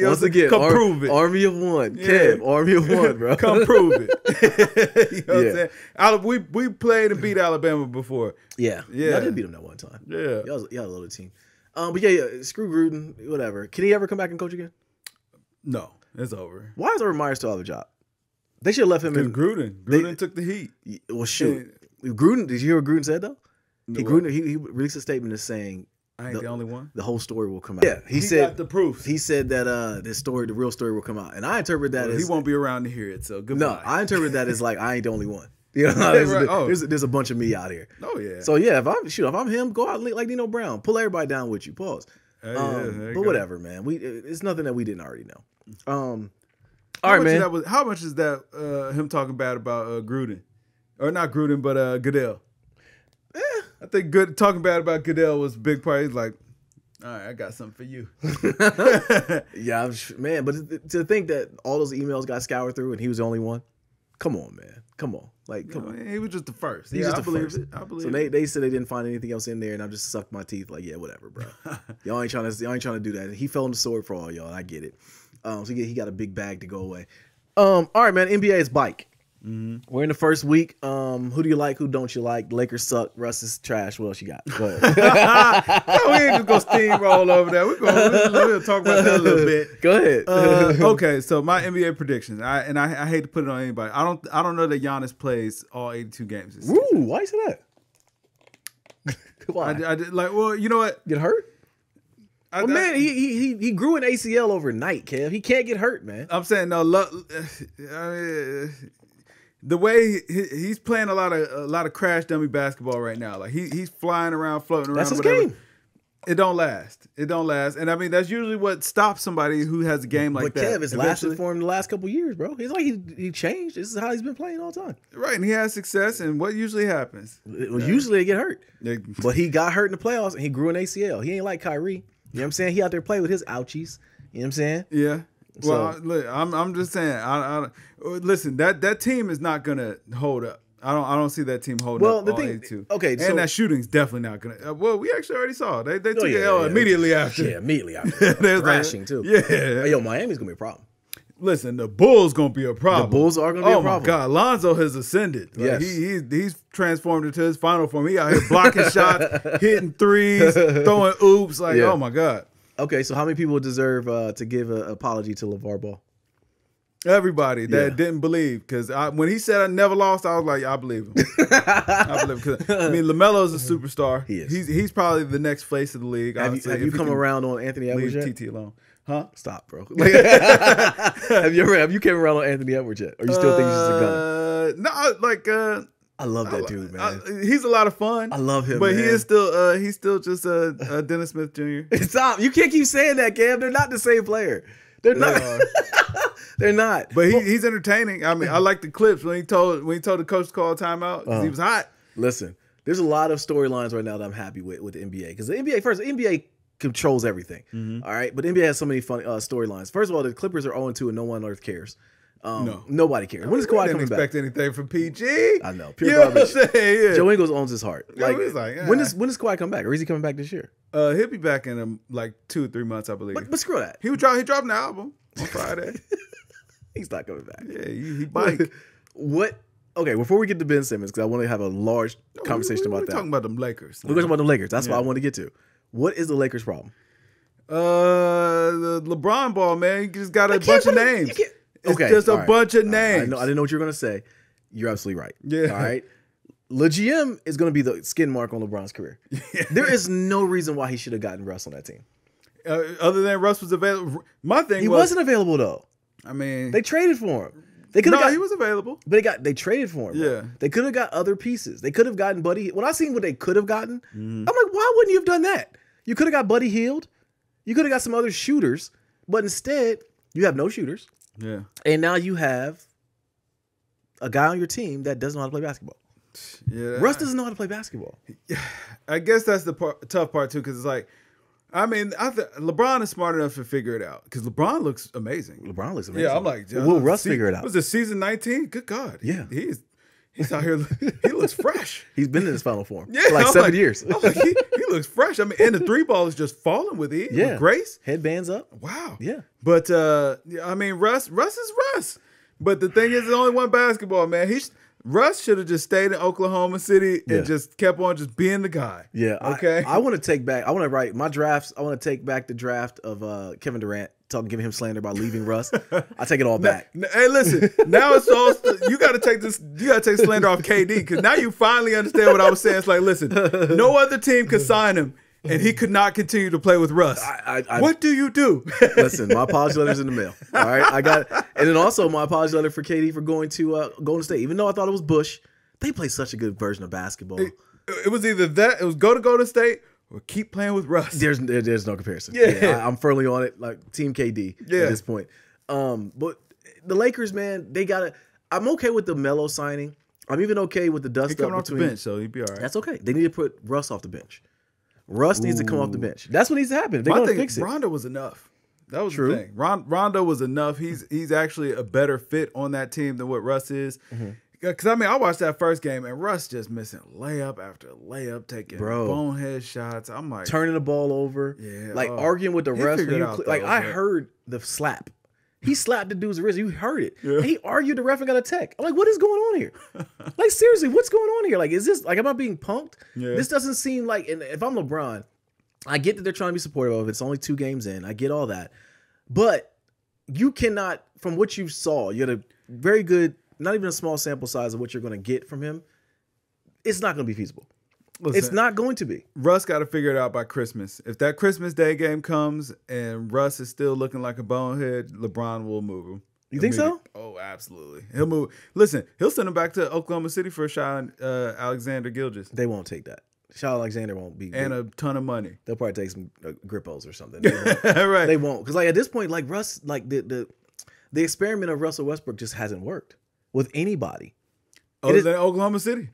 Once again, come prove it. Army of one. Yeah. Kev, Army of one, bro. Come prove it. You know what I'm saying? We played and beat Alabama before. Yeah. I did beat them that one time. Yeah. Y'all a little team. But yeah, screw Gruden, whatever. Can he ever come back and coach again? No, it's over. Why does Urban Meyer still have a job? They should have left him in. Gruden took the heat. Well, shoot. Gruden, did you hear what Gruden said though? He released a statement as saying, "I ain't the only one." The whole story will come out. Yeah, he said got the proof. He said that the real story will come out, and I interpret that as he won't be around to hear it. So goodbye. No, I interpret that as like I ain't the only one. You know, there's a bunch of me out here. Oh yeah. So yeah, if I'm him, go out like Nino Brown, pull everybody down with you. Pause. But whatever, man. It's nothing that we didn't already know. All right, man. How much is that him talking bad about Gruden? Or not Gruden, but Goodell. I think talking bad about Goodell was a big part. He's like, all right, I got something for you. Yeah, man. But to think that all those emails got scoured through and he was the only one, come on, man. Come on. Like, come on. He was just the first. He's just the first. I believe so they said they didn't find anything else in there, and I just sucked my teeth. Like, yeah, whatever, bro. y'all ain't trying to do that. And he fell on the sword for all y'all, and I get it. So he got a big bag to go away. All right, man. NBA is bike. Mm-hmm. We're in the first week. Who do you like? Who don't you like? Lakers suck. Russ is trash. What else you got? Go ahead. No, we ain't just gonna steamroll over that. We'll talk about that a little bit. Go ahead. Okay, so my NBA predictions. I hate to put it on anybody. I don't know that Giannis plays all 82 games this season. Ooh, why you say that? Why? I did like. Well, you know what? Get hurt? Man, he grew an ACL overnight, Kev. He can't get hurt, man. I'm saying no. The way he's playing a lot of crash dummy basketball right now. Like he's flying around, floating around. That's his game. It don't last. And I mean that's usually what stops somebody who has a game like that. But Kev, it's lasted for him the last couple of years, bro. He's like he changed. This is how he's been playing all the time. Right, and he has success. And what usually happens? Usually they get hurt. But he got hurt in the playoffs and he grew an ACL. He ain't like Kyrie. You know what I'm saying? He out there playing with his ouchies. You know what I'm saying? Yeah. Well, look, I'm just saying. Listen, that team is not gonna hold up. I don't see that team holding up. The thing, 82. Okay, and that shooting's definitely not gonna. Well, we actually already saw they took an L immediately after. Yeah, immediately after. Crashing too. Yeah. Hey, yo, Miami's gonna be a problem. Listen, the Bulls gonna be a problem. The Bulls are gonna be a problem. Oh my God, Lonzo has ascended. Like, yes. he's transformed into his final form. He out here blocking shots, hitting threes, throwing oops. Like, oh my God. Okay, so how many people deserve to give an apology to LeVar Ball? Everybody that didn't believe, because when he said I never lost, I was like, I believe him. I believe him. I mean, LaMelo is a superstar. He is. He's probably the next face of the league. Have you come around on Anthony Edwards yet? Leave TT alone. Huh? Stop, bro. Have you came around on Anthony Edwards yet? Or you still think he's just a gunner? No, like I love that dude, man. He's a lot of fun. I love him, but man. He's still just a Dennis Smith Jr. Stop! You can't keep saying that, Cam. They're not the same player. They're not. They're not. But he's entertaining. I mean, I like the clips when he told the coach to call a timeout because he was hot. Listen, there's a lot of storylines right now that I'm happy with the NBA, because the NBA controls everything. Mm-hmm. All right, but the NBA has so many fun storylines. First of all, the Clippers are 0-2 and no one on earth cares. No, nobody cares. When is Kawhi coming back? Didn't expect anything from PG. I know, pure garbage. Yeah. Joe Ingles owns his heart. Like, yeah. when does Kawhi come back, or is he coming back this year? He'll be back in like 2 or 3 months, I believe. But screw that. He dropped an album on Friday. He's not coming back. Yeah, he bike. What? Okay, before we get to Ben Simmons, because I want to have a large conversation about that. We're talking about them Lakers. We're talking about them Lakers. That's what I want to get to. What is the Lakers' problem? The LeBron ball, man. You just got a bunch of names. It's just a bunch of names. I didn't know what you were going to say. You're absolutely right. Yeah. All right. GM is going to be the skin mark on LeBron's career. There is no reason why he should have gotten Russ on that team. Other than Russ was available. My thing he wasn't available though. I mean, they traded for him. They could have he was available. But they traded for him. Yeah. Bro. They could have got other pieces. They could have gotten Buddy. When I seen what they could have gotten, I'm like, why wouldn't you have done that? You could have got Buddy Hield. You could have got some other shooters. But instead, you have no shooters. Yeah. And now you have a guy on your team that doesn't know how to play basketball. Yeah. Russ doesn't know how to play basketball. I guess that's the tough part too, because it's like, I mean, LeBron is smart enough to figure it out because LeBron looks amazing. Yeah, I'm like, will Russ figure it out? Was it season 19? Good God. Yeah. He's out here. He looks fresh. He's been in his final form for like 7 years. I'm like, he looks fresh. I mean, and the three ball is just falling with ease, with grace. Headbands up. Wow. Yeah. But I mean, Russ is Russ. But the thing is, there's only one basketball, man. Russ should have just stayed in Oklahoma City and just kept on just being the guy. Yeah. Okay. I want to take back. I want to write my drafts. I want to take back the draft of Kevin Durant, giving him slander about leaving Russ. I take it all back. Hey, listen. Now it's all you got to take this. You got to take slander off KD because now you finally understand what I was saying. It's like, listen, no other team could sign him. And he could not continue to play with Russ. What do you do? Listen, my apology letter's in the mail. All right, I got it. And then also my apology letter for KD for going to Golden State. Even though I thought it was Bush, they play such a good version of basketball. It was either that, it was go to Golden State, or keep playing with Russ. There's no comparison. Yeah, I'm firmly on it. Like Team KD at this point. But the Lakers, man, they gotta. I'm okay with the Melo signing. I'm even okay with the dust coming up off between. the bench, so he'd be all right. That's okay. They need to put Russ off the bench. Russ needs to come off the bench. That's what needs to happen. They're going to fix it. Rondo was enough. That was True. the thing. Rondo was enough. He's actually a better fit on that team than what Russ is. Because, I mean, I watched that first game, and Russ just missing layup after layup, taking bonehead shots. I'm like... turning the ball over. Yeah. Like, arguing with the refs. I heard the slap. He slapped the dude's wrist. You heard it. Yeah. He argued the ref and got a tech. I'm like, what is going on here? Like, seriously, what's going on here? Like, is this, like, am I being punked? Yeah. This doesn't seem like, and if I'm LeBron, I get that they're trying to be supportive of it. It's only 2 games in. I get all that. But you cannot, from what you saw, you had a very good, not even a small sample size of what you're going to get from him. It's not going to be feasible. Listen, it's not going to be. Russ got to figure it out by Christmas. If that Christmas Day game comes and Russ is still looking like a bonehead, LeBron will move him. You think so? Oh, absolutely. He'll move. Listen, he'll send him back to Oklahoma City for a shot on Alexander Gilgeous. They won't take that. Shot Alexander won't be. And a ton of money. They'll probably take some Grippos or something. Right. They won't. Because like at this point, like Russ, like the experiment of Russell Westbrook just hasn't worked with anybody. Other than Oklahoma City.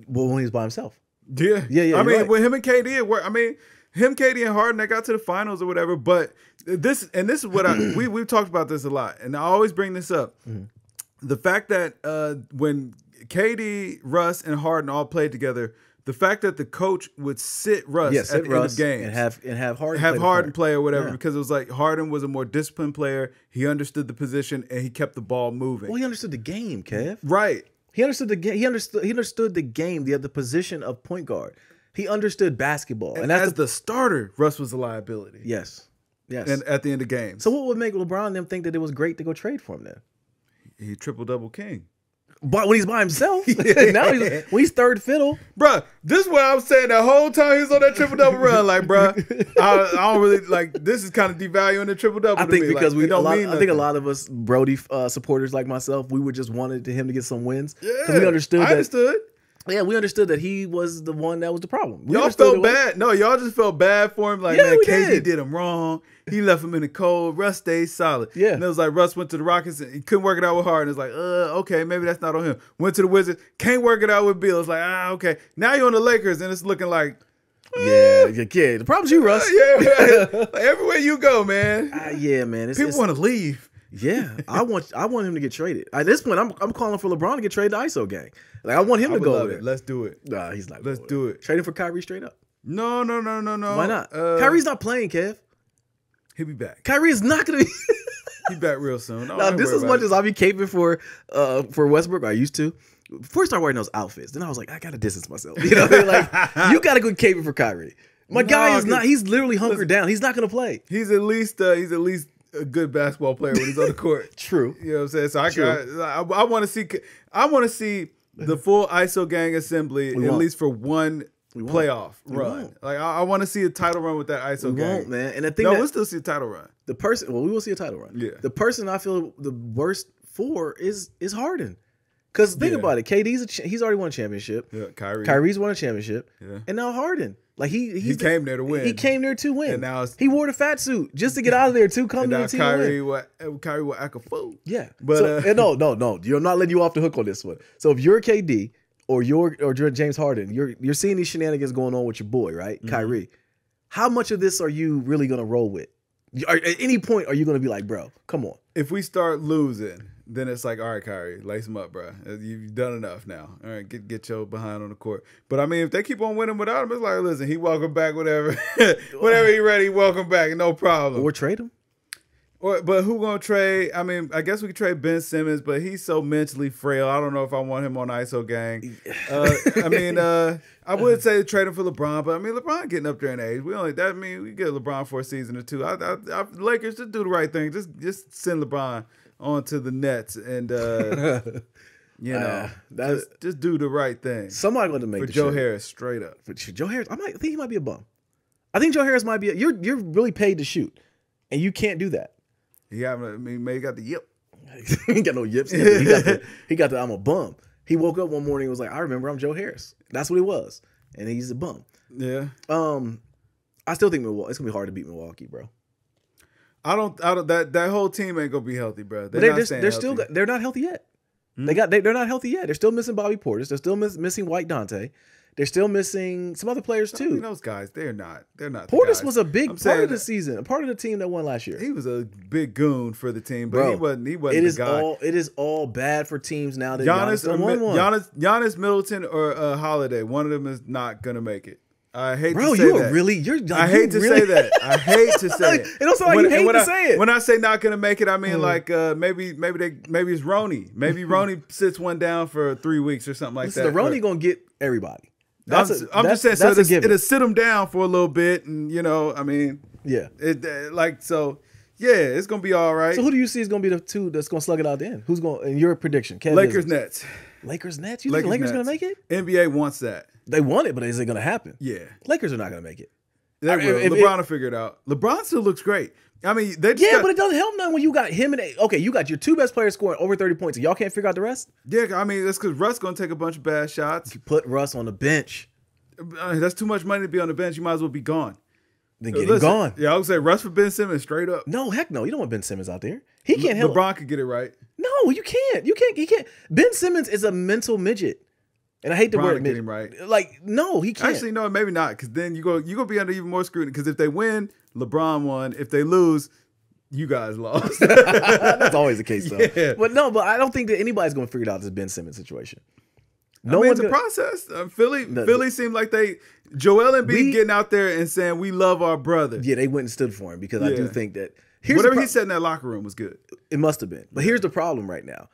Well, when he's by himself. Yeah. I mean, with him and KD, it worked. I mean, him, KD, and Harden, they got to the finals or whatever. But this is what we've talked about this a lot, and I always bring this up. The fact that when KD, Russ, and Harden all played together, the fact that the coach would sit Russ at the end of games and have Harden play or whatever, because it was like Harden was a more disciplined player. He understood the position and he kept the ball moving. Well, he understood the game, Kev. Right. He understood the game. He understood the game, the position of point guard. He understood basketball. And as the starter, Russ was a liability. Yes. And at the end of games. So what would make LeBron and them think that it was great to go trade for him then? He triple-double king. But when he's by himself, now when he's third fiddle. Bruh, this is what I was saying the whole time he was on that triple-double run. Like, bruh, I don't really, like, this is kind of devaluing the triple-double I think because like, I think a lot of us Brody supporters like myself, we would just wanted him to get some wins. Yeah, we understood I understood. Yeah, we understood that he was the one that was the problem. Y'all felt bad. No, y'all just felt bad for him. Like, man, KD did him wrong. He left him in the cold. Russ stayed solid. Yeah. And it was like Russ went to the Rockets and he couldn't work it out with Harden. It's like, okay, maybe that's not on him. Went to the Wizards, can't work it out with Bill. It's like, okay. Now you're on the Lakers and it's looking like, yeah. The problem's you, Russ. Yeah, like, everywhere you go, man. Yeah, man. People want to leave. Yeah, I want him to get traded. At this point, I'm calling for LeBron to get traded to ISO gang. Like I want him to go over there. Let's do it. Nah, he's not. Let's do it. Trade him for Kyrie straight up. No. Why not? Kyrie's not playing, Kev. He'll be back. Kyrie is not gonna be. He's back real soon. Now, this as much as I'll be caping for Westbrook. I used to. Before I started wearing those outfits, then I was like, I gotta distance myself. You know, like you gotta go caping for Kyrie. My guy is not. He's literally hunkered down. He's not gonna play. He's at least a good basketball player when he's on the court. True. You know what I'm saying? So I want to see the full ISO gang assembly at least for one playoff run. Like I want to see a title run with that ISO gang. Won't, man. And the thing we'll still see a title run. The person, we will see a title run. Yeah. The person I feel the worst for is Harden. Because think about it, KD's he's already won a championship. Yeah, Kyrie's won a championship. Yeah. And now Harden. Like he came there to win. He came there to win. And now he wore the fat suit just to get out of there to come to the team. Kyrie will act a fool. Yeah. But no. You're not letting you off the hook on this one. So if you're KD or you're James Harden, you're seeing these shenanigans going on with your boy, right? Mm-hmm. Kyrie. How much of this are you really gonna roll with? At any point are you gonna be like, bro, come on? If we start losing, then it's like, all right, Kyrie, lace him up, bro. You've done enough now. All right, get your behind on the court. But I mean, if they keep on winning without him, it's like, listen, he welcome back whatever. Whenever he ready, welcome back, no problem. Or trade him. But who gonna trade? I mean, I guess we could trade Ben Simmons, but he's so mentally frail. I don't know if I want him on ISO gang. I mean, I would say trade him for LeBron, but I mean, LeBron getting up there in age. We get LeBron for a season or two. Lakers just do the right thing. Just send LeBron onto the Nets and just do the right thing. Somebody going to make for Joe Harris straight up. For Joe Harris, I think he might be a bum. I think Joe Harris might be. You're really paid to shoot, and you can't do that. He got the yip. He ain't got no yips. He got the I'm a bum. He woke up one morning and was like, I remember I'm Joe Harris. That's what he was, and he's a bum. Yeah. I still think it's gonna be hard to beat Milwaukee, bro. I don't. That whole team ain't gonna be healthy, bro. They're not healthy yet. They're not healthy yet. They're still missing Bobby Portis. They're still missing White Dante. They're still missing some other players too. I mean, those guys, they're not. Portis was a big part of the season, a part of the team that won last year. He was a big goon for the team, but he wasn't the guy. It is all bad for teams now that Giannis Middleton or Holiday. One of them is not gonna make it. I hate to say that. I hate to say that. I hate to say it. It don't sound like you hate to say it. When I say not gonna make it, I mean like maybe it's Roney. Maybe Roney sits one down for 3 weeks or something like that. Roney gonna get everybody. I'm just saying, so it'll sit him down for a little bit, and I mean, yeah, it's gonna be all right. So who do you see is gonna be the two that's gonna slug it out the end? Who's going? In your prediction, Lakers Nets. Lakers Nets. You think Lakers gonna make it? NBA wants that. They want it, but is it gonna happen? Yeah, Lakers are not gonna make it. LeBron will figure it out. LeBron still looks great. I mean, but it doesn't help none when you got him you got your two best players scoring over 30 points, and y'all can't figure out the rest. Yeah, I mean that's because Russ gonna take a bunch of bad shots. You put Russ on the bench. That's too much money to be on the bench. You might as well be gone. Then get him gone. Yeah, I would say Russ for Ben Simmons straight up. No, heck no. You don't want Ben Simmons out there. He can't help. LeBron could get it right. No, you can't. He can't. Ben Simmons is a mental midget. And I hate the word midget. Him right. Like, no, he can't. Actually, no, maybe not. Because then you're going to be under even more scrutiny. Because if they win, LeBron won. If they lose, you guys lost. That's always the case, though. Yeah. But I don't think that anybody's going to figure it out this Ben Simmons situation. The process. Philly seemed like Joel Embiid getting out there and saying, we love our brother. Yeah, they went and stood for him because I do think that. Whatever he said in that locker room was good. It must have been. But here's the problem right now.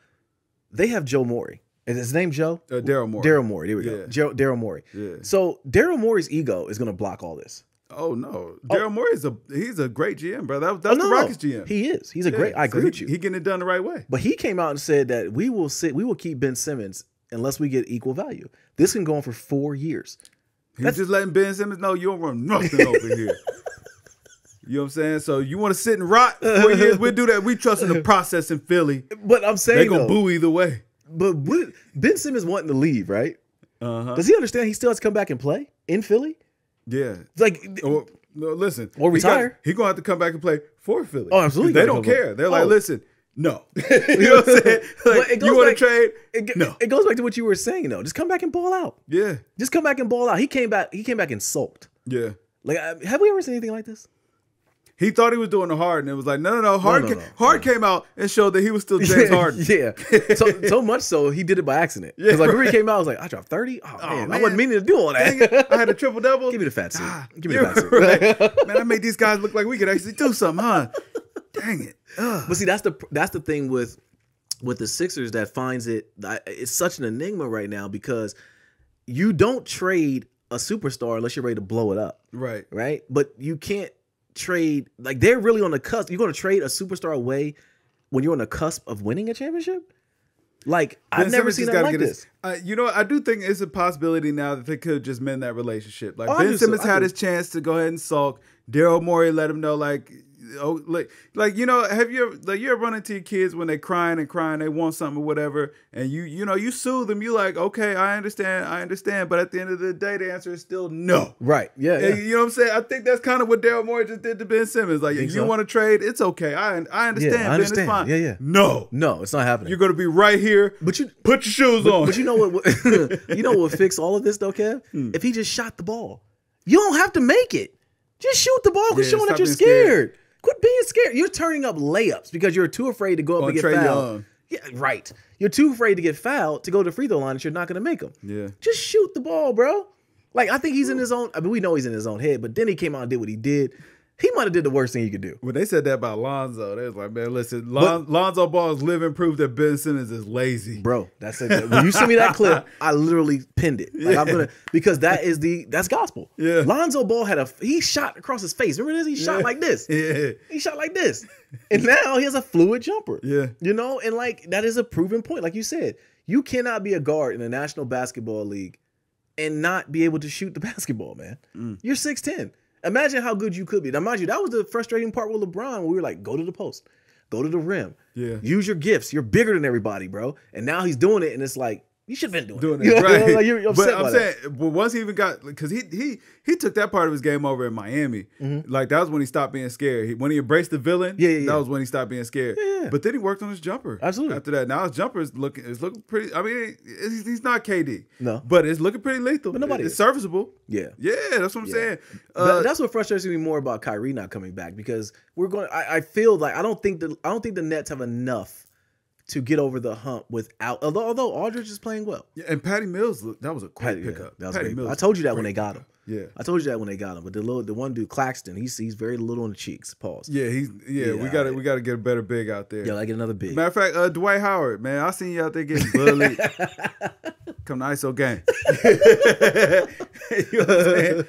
They have Joe Morey. Is his name Joe? Daryl Morey. Daryl Morey. There we go. Daryl Morey. Yeah. So Daryl Morey's ego is going to block all this. Oh no, Daryl Morey he's a great GM, bro. That's the Rockets GM. He is. He's a great. I agree with you. He getting it done the right way. But he came out and said that we will keep Ben Simmons unless we get equal value. This can go on for 4 years. He's just letting Ben Simmons know you don't run nothing over here. You know what I'm saying? So you want to sit and rot 4 years? We'll do that. We trust in the process in Philly. But I'm saying they're gonna boo either way. But Ben Simmons wanting to leave, right? Does he understand he still has to come back and play in Philly? Yeah. No, listen. Or retire. He's going to have to come back and play for Philly. Oh, absolutely. They don't care. They're like, listen, no. You know what I'm saying? Like, you want to trade? No. It goes back to what you were saying, though. Just come back and ball out. Yeah. Just come back and ball out. He came back and sulked. Yeah. Like, have we ever seen anything like this? He thought he was doing the Harden. It was like, no. Hard came out and showed that he was still James Harden. Yeah. So much so, he did it by accident. Because when he came out, I was like, I dropped 30? Oh, man. I wasn't meaning to do all that. I had a triple-double. Give me the fat suit. Give me the fat suit. Right. Man, I made these guys look like we could actually do something, huh? Dang it. But see, that's the thing with the Sixers that finds it's such an enigma right now because you don't trade a superstar unless you're ready to blow it up. Right. Right? But you can't trade, like, they're really on the cusp. You're going to trade a superstar away when you're on the cusp of winning a championship? Like, I've never seen that like this. You know, I do think it's a possibility now that they could just mend that relationship. Like, Oh, Ben Simmons had his chance to go ahead and sulk. Daryl Morey let him know, like, oh, like you know, have you ever run into your kids when they crying, they want something or whatever, and you know, you soothe them, you like, okay, I understand, but at the end of the day, the answer is still no. Right. Yeah. You know what I'm saying? I think that's kind of what Daryl Morey just did to Ben Simmons. Like, you want to trade, it's okay. I understand. Yeah, I understand. Ben, it's fine. Yeah. No, it's not happening. You're gonna be right here. But you put your shoes on. But you know what? You know what would fix all of this though, Kev? If he just shot the ball. You don't have to make it. Just shoot the ball because showing that you're scared. Quit being scared. You're turning up layups because you're too afraid to go up and get fouled. Yeah, right. You're too afraid to get fouled to go to the free throw line and you're not going to make them. Yeah. Just shoot the ball, bro. Like, I think he's in his own. I mean, we know he's in his own head, but then he came out and did what he did. He might have did the worst thing he could do. When they said that about Lonzo, they was like, man, listen, Lonzo Ball's living proof that Ben Simmons is lazy. Bro, that's it. When you send me that clip, I literally pinned it. Like, I'm gonna, because that's gospel. Yeah. Lonzo Ball he shot across his face. Remember this? He shot like this. Yeah. He shot like this. And now he has a fluid jumper. Yeah. You know, and like that is a proven point. Like you said, you cannot be a guard in the National Basketball League and not be able to shoot the basketball, man. You're 6'10". Imagine how good you could be. Now, mind you, that was the frustrating part with LeBron when we were like, go to the post, go to the rim. Yeah. Use your gifts. You're bigger than everybody, bro. And now he's doing it, and it's like, you should have been doing it. You know, right. Like, you're upset but I'm saying, but once he even got, because he took that part of his game over in Miami. Like, that was when he stopped being scared. When he embraced the villain, that was when he stopped being scared. Yeah. But then he worked on his jumper. Absolutely. After that, now his jumper is looking pretty. I mean, he's not KD. No. But it's looking pretty lethal. But nobody it's is. Serviceable. Yeah. Yeah, that's what I'm saying. That's what frustrates me more about Kyrie not coming back, because I feel like I don't think the Nets have enough to get over the hump without, although Aldridge is playing well. Yeah, and Patty Mills, that was a great pickup. That was Patty Mills. I told you that when they got him. Yeah, I told you that when they got him. But the one dude, Claxton, he's very little on the cheeks. Pause. Yeah, we got to get a better big out there. Yeah, like another big. Matter of fact, Dwight Howard, man, I seen you out there getting bullied. Come to ISO game. You know what I'm saying?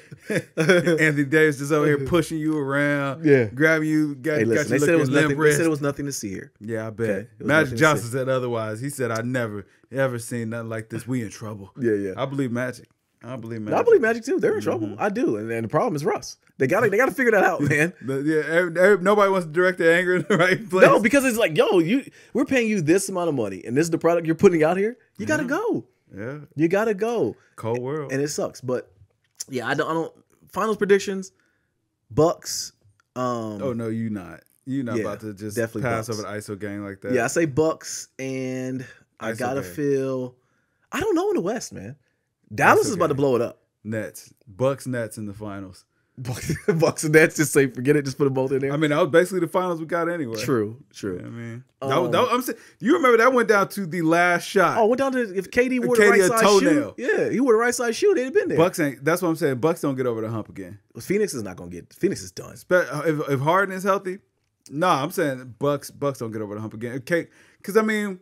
Anthony Davis is over here pushing you around, grabbing you, got you they said it was nothing to see here. Yeah, I bet. Okay, Magic Johnson said otherwise. He said, I never ever seen nothing like this. We in trouble. Yeah. I believe Magic. I believe Magic too. They're in trouble. I do, and the problem is Russ. They got to figure that out, man. Nobody wants to direct their anger in the right place. No, because it's like, yo, we're paying you this amount of money, and this is the product you're putting out here. You got to go. Yeah, you got to go. Cold world, and it sucks. But yeah, I don't. Finals predictions: Bucks. Oh no, you're not about to just pass over the ISO game like that. Yeah, I say Bucks, and I gotta feel. I don't know in the West, man. Dallas is about to blow it up. Bucks, Nets in the finals. Bucks and Nets, just say forget it, just put them both in there. I mean, that was basically the finals we got anyway. True. You know what I mean, I'm saying, you remember that went down to the last shot. Oh, went down to if KD wore the right side shoe. Yeah, he wore the right side shoe. They'd have been there. Bucks ain't. That's what I'm saying. Bucks don't get over the hump again. Phoenix is not gonna get. Phoenix is done. If Harden is healthy, I'm saying Bucks don't get over the hump again. Okay, because I mean,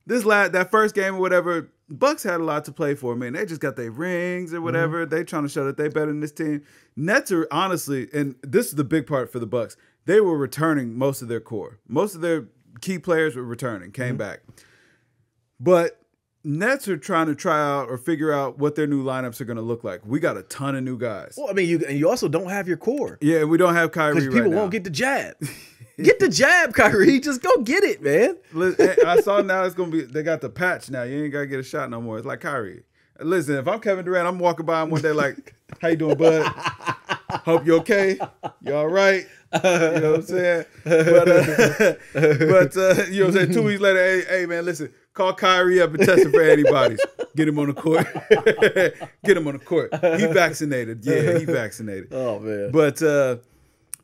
that first game or whatever. Bucks had a lot to play for, man. They just got their rings or whatever. They trying to show that they better than this team. Nets are honestly, and this is the big part for the Bucks, they were returning most of their core. Most of their key players were returning, came back. But Nets are trying to try out or figure out what their new lineups are going to look like. We got a ton of new guys. Well, I mean, you also don't have your core. Yeah, and we don't have Kyrie right now. People won't get the jab. Get the jab, Kyrie. Just go get it, man. I saw now it's going to be, they got the patch now. You ain't got to get a shot no more. It's like Kyrie. Listen, if I'm Kevin Durant, I'm walking by him one day like, how you doing, bud? Hope you okay. You all right? You know what I'm saying? But you know what I'm saying? 2 weeks later, hey man, listen, call Kyrie up and test him for antibodies. Get him on the court. Get him on the court. He vaccinated. Yeah, he vaccinated. Oh, man. But,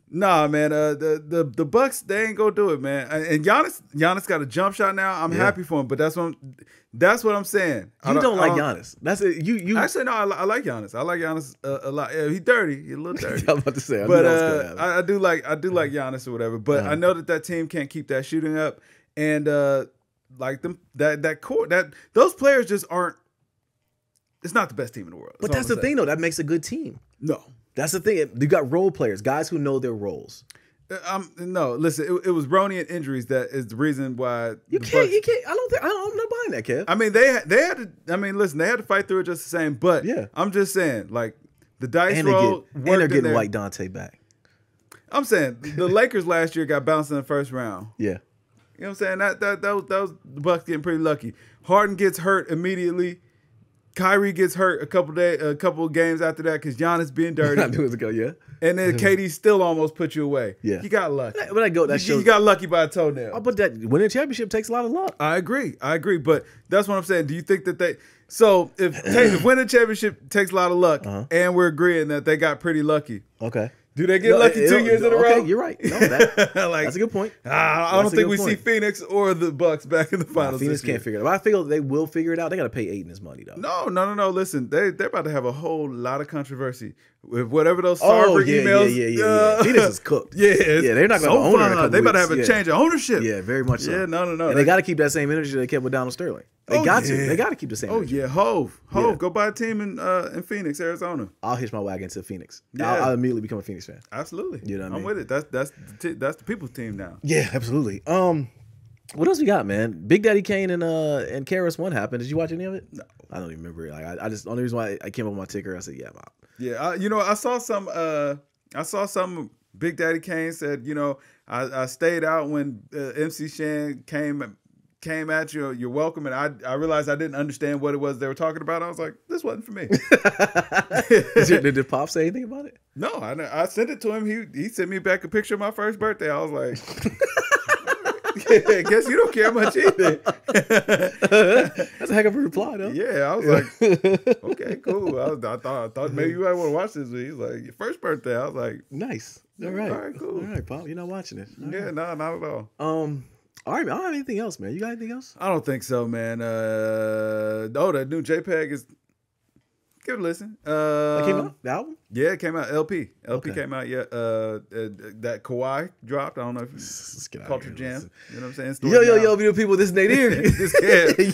nah, man. The Bucks, they ain't gonna do it, man. And Giannis got a jump shot now. I'm happy for him, but that's what I'm saying. You don't like Giannis. That's it. You actually no. I like Giannis. I like Giannis a lot. Yeah, he's dirty. He's a little dirty. I was about to say, but I do like Giannis or whatever. But I know that team can't keep that shooting up, and like them that core those players just aren't. It's not the best team in the world. But that's the thing, though. That makes a good team. No. That's the thing. You got role players, guys who know their roles. No, listen. It was Brony and injuries that is the reason why you can't. I'm not buying that, Kev. I mean, they had to. I mean, listen, they had to fight through it just the same. But yeah, I'm just saying, like the dice roll, and they're getting White Dante back. I'm saying the Lakers last year got bounced in the first round. Yeah, you know what I'm saying? That was the Bucks getting pretty lucky. Harden gets hurt immediately. Kyrie gets hurt a couple of games after that because Giannis being dirty. I knew it was ago, yeah. And then KD still almost put you away. Yeah, you got lucky. You got lucky by a toenail. Oh, but that winning a championship takes a lot of luck. I agree. But that's what I'm saying. Do you think that they? So if winning a championship takes a lot of luck, and we're agreeing that they got pretty lucky. Okay. Do they get lucky 2 years in a row? Okay, you're right. No, that's a good point. I don't think we see Phoenix or the Bucks back in the finals. Phoenix can't figure it out. But I feel they will figure it out. They got to pay Aiden his money, though. No. Listen, they're about to have a whole lot of controversy with whatever those Sarver emails. Yeah. Phoenix is cooked. Yeah, they're not going to own her. They about to have a change of ownership. Yeah, very much so. Yeah, no. And they got to keep that same energy they kept with Donald Sterling. They got to. They got to keep the same energy. Yeah, Hove, go buy a team in Phoenix, Arizona. I'll hitch my wagon to Phoenix. Yeah. I'll immediately become a Phoenix fan. Absolutely. You know what I mean? I'm with it. That's the people's team now. Yeah, absolutely. What else we got, man? Big Daddy Kane and KRS-One happened. Did you watch any of it? No. I don't even remember. Like I just only reason why I came up with my ticker, I said, yeah, I'm out. Yeah, I saw some Big Daddy Kane said, I stayed out when MC Shan came at you. You're welcome, and I realized I didn't understand what it was they were talking about. I was like, this wasn't for me. Did Pop say anything about it? No, I sent it to him. He sent me back a picture of my first birthday. I was like, I guess you don't care much either. That's a heck of a reply, though. Yeah, I was like, okay, cool. I thought maybe you might want to watch this. He's like, your first birthday. I was like, nice. All right, cool. All right, Pop, you're not watching it. No, not at all. All right, man. I don't have anything else, man. You got anything else? I don't think so, man. That new JPEG is. Give it a listen. That came out? The album? Yeah, it came out. LP came out. Yeah. That Kawhi dropped. I don't know if it's Culture Jam. You know what I'm saying? Yo, video people. This is Nate here.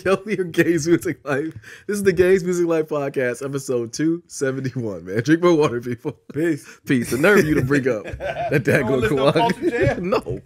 Yo, we are Games Music Life. This is the Games Music Life podcast, episode 271. Man, drink more water, people. Peace. The nerve of you to bring up that daggone Kawhi. No.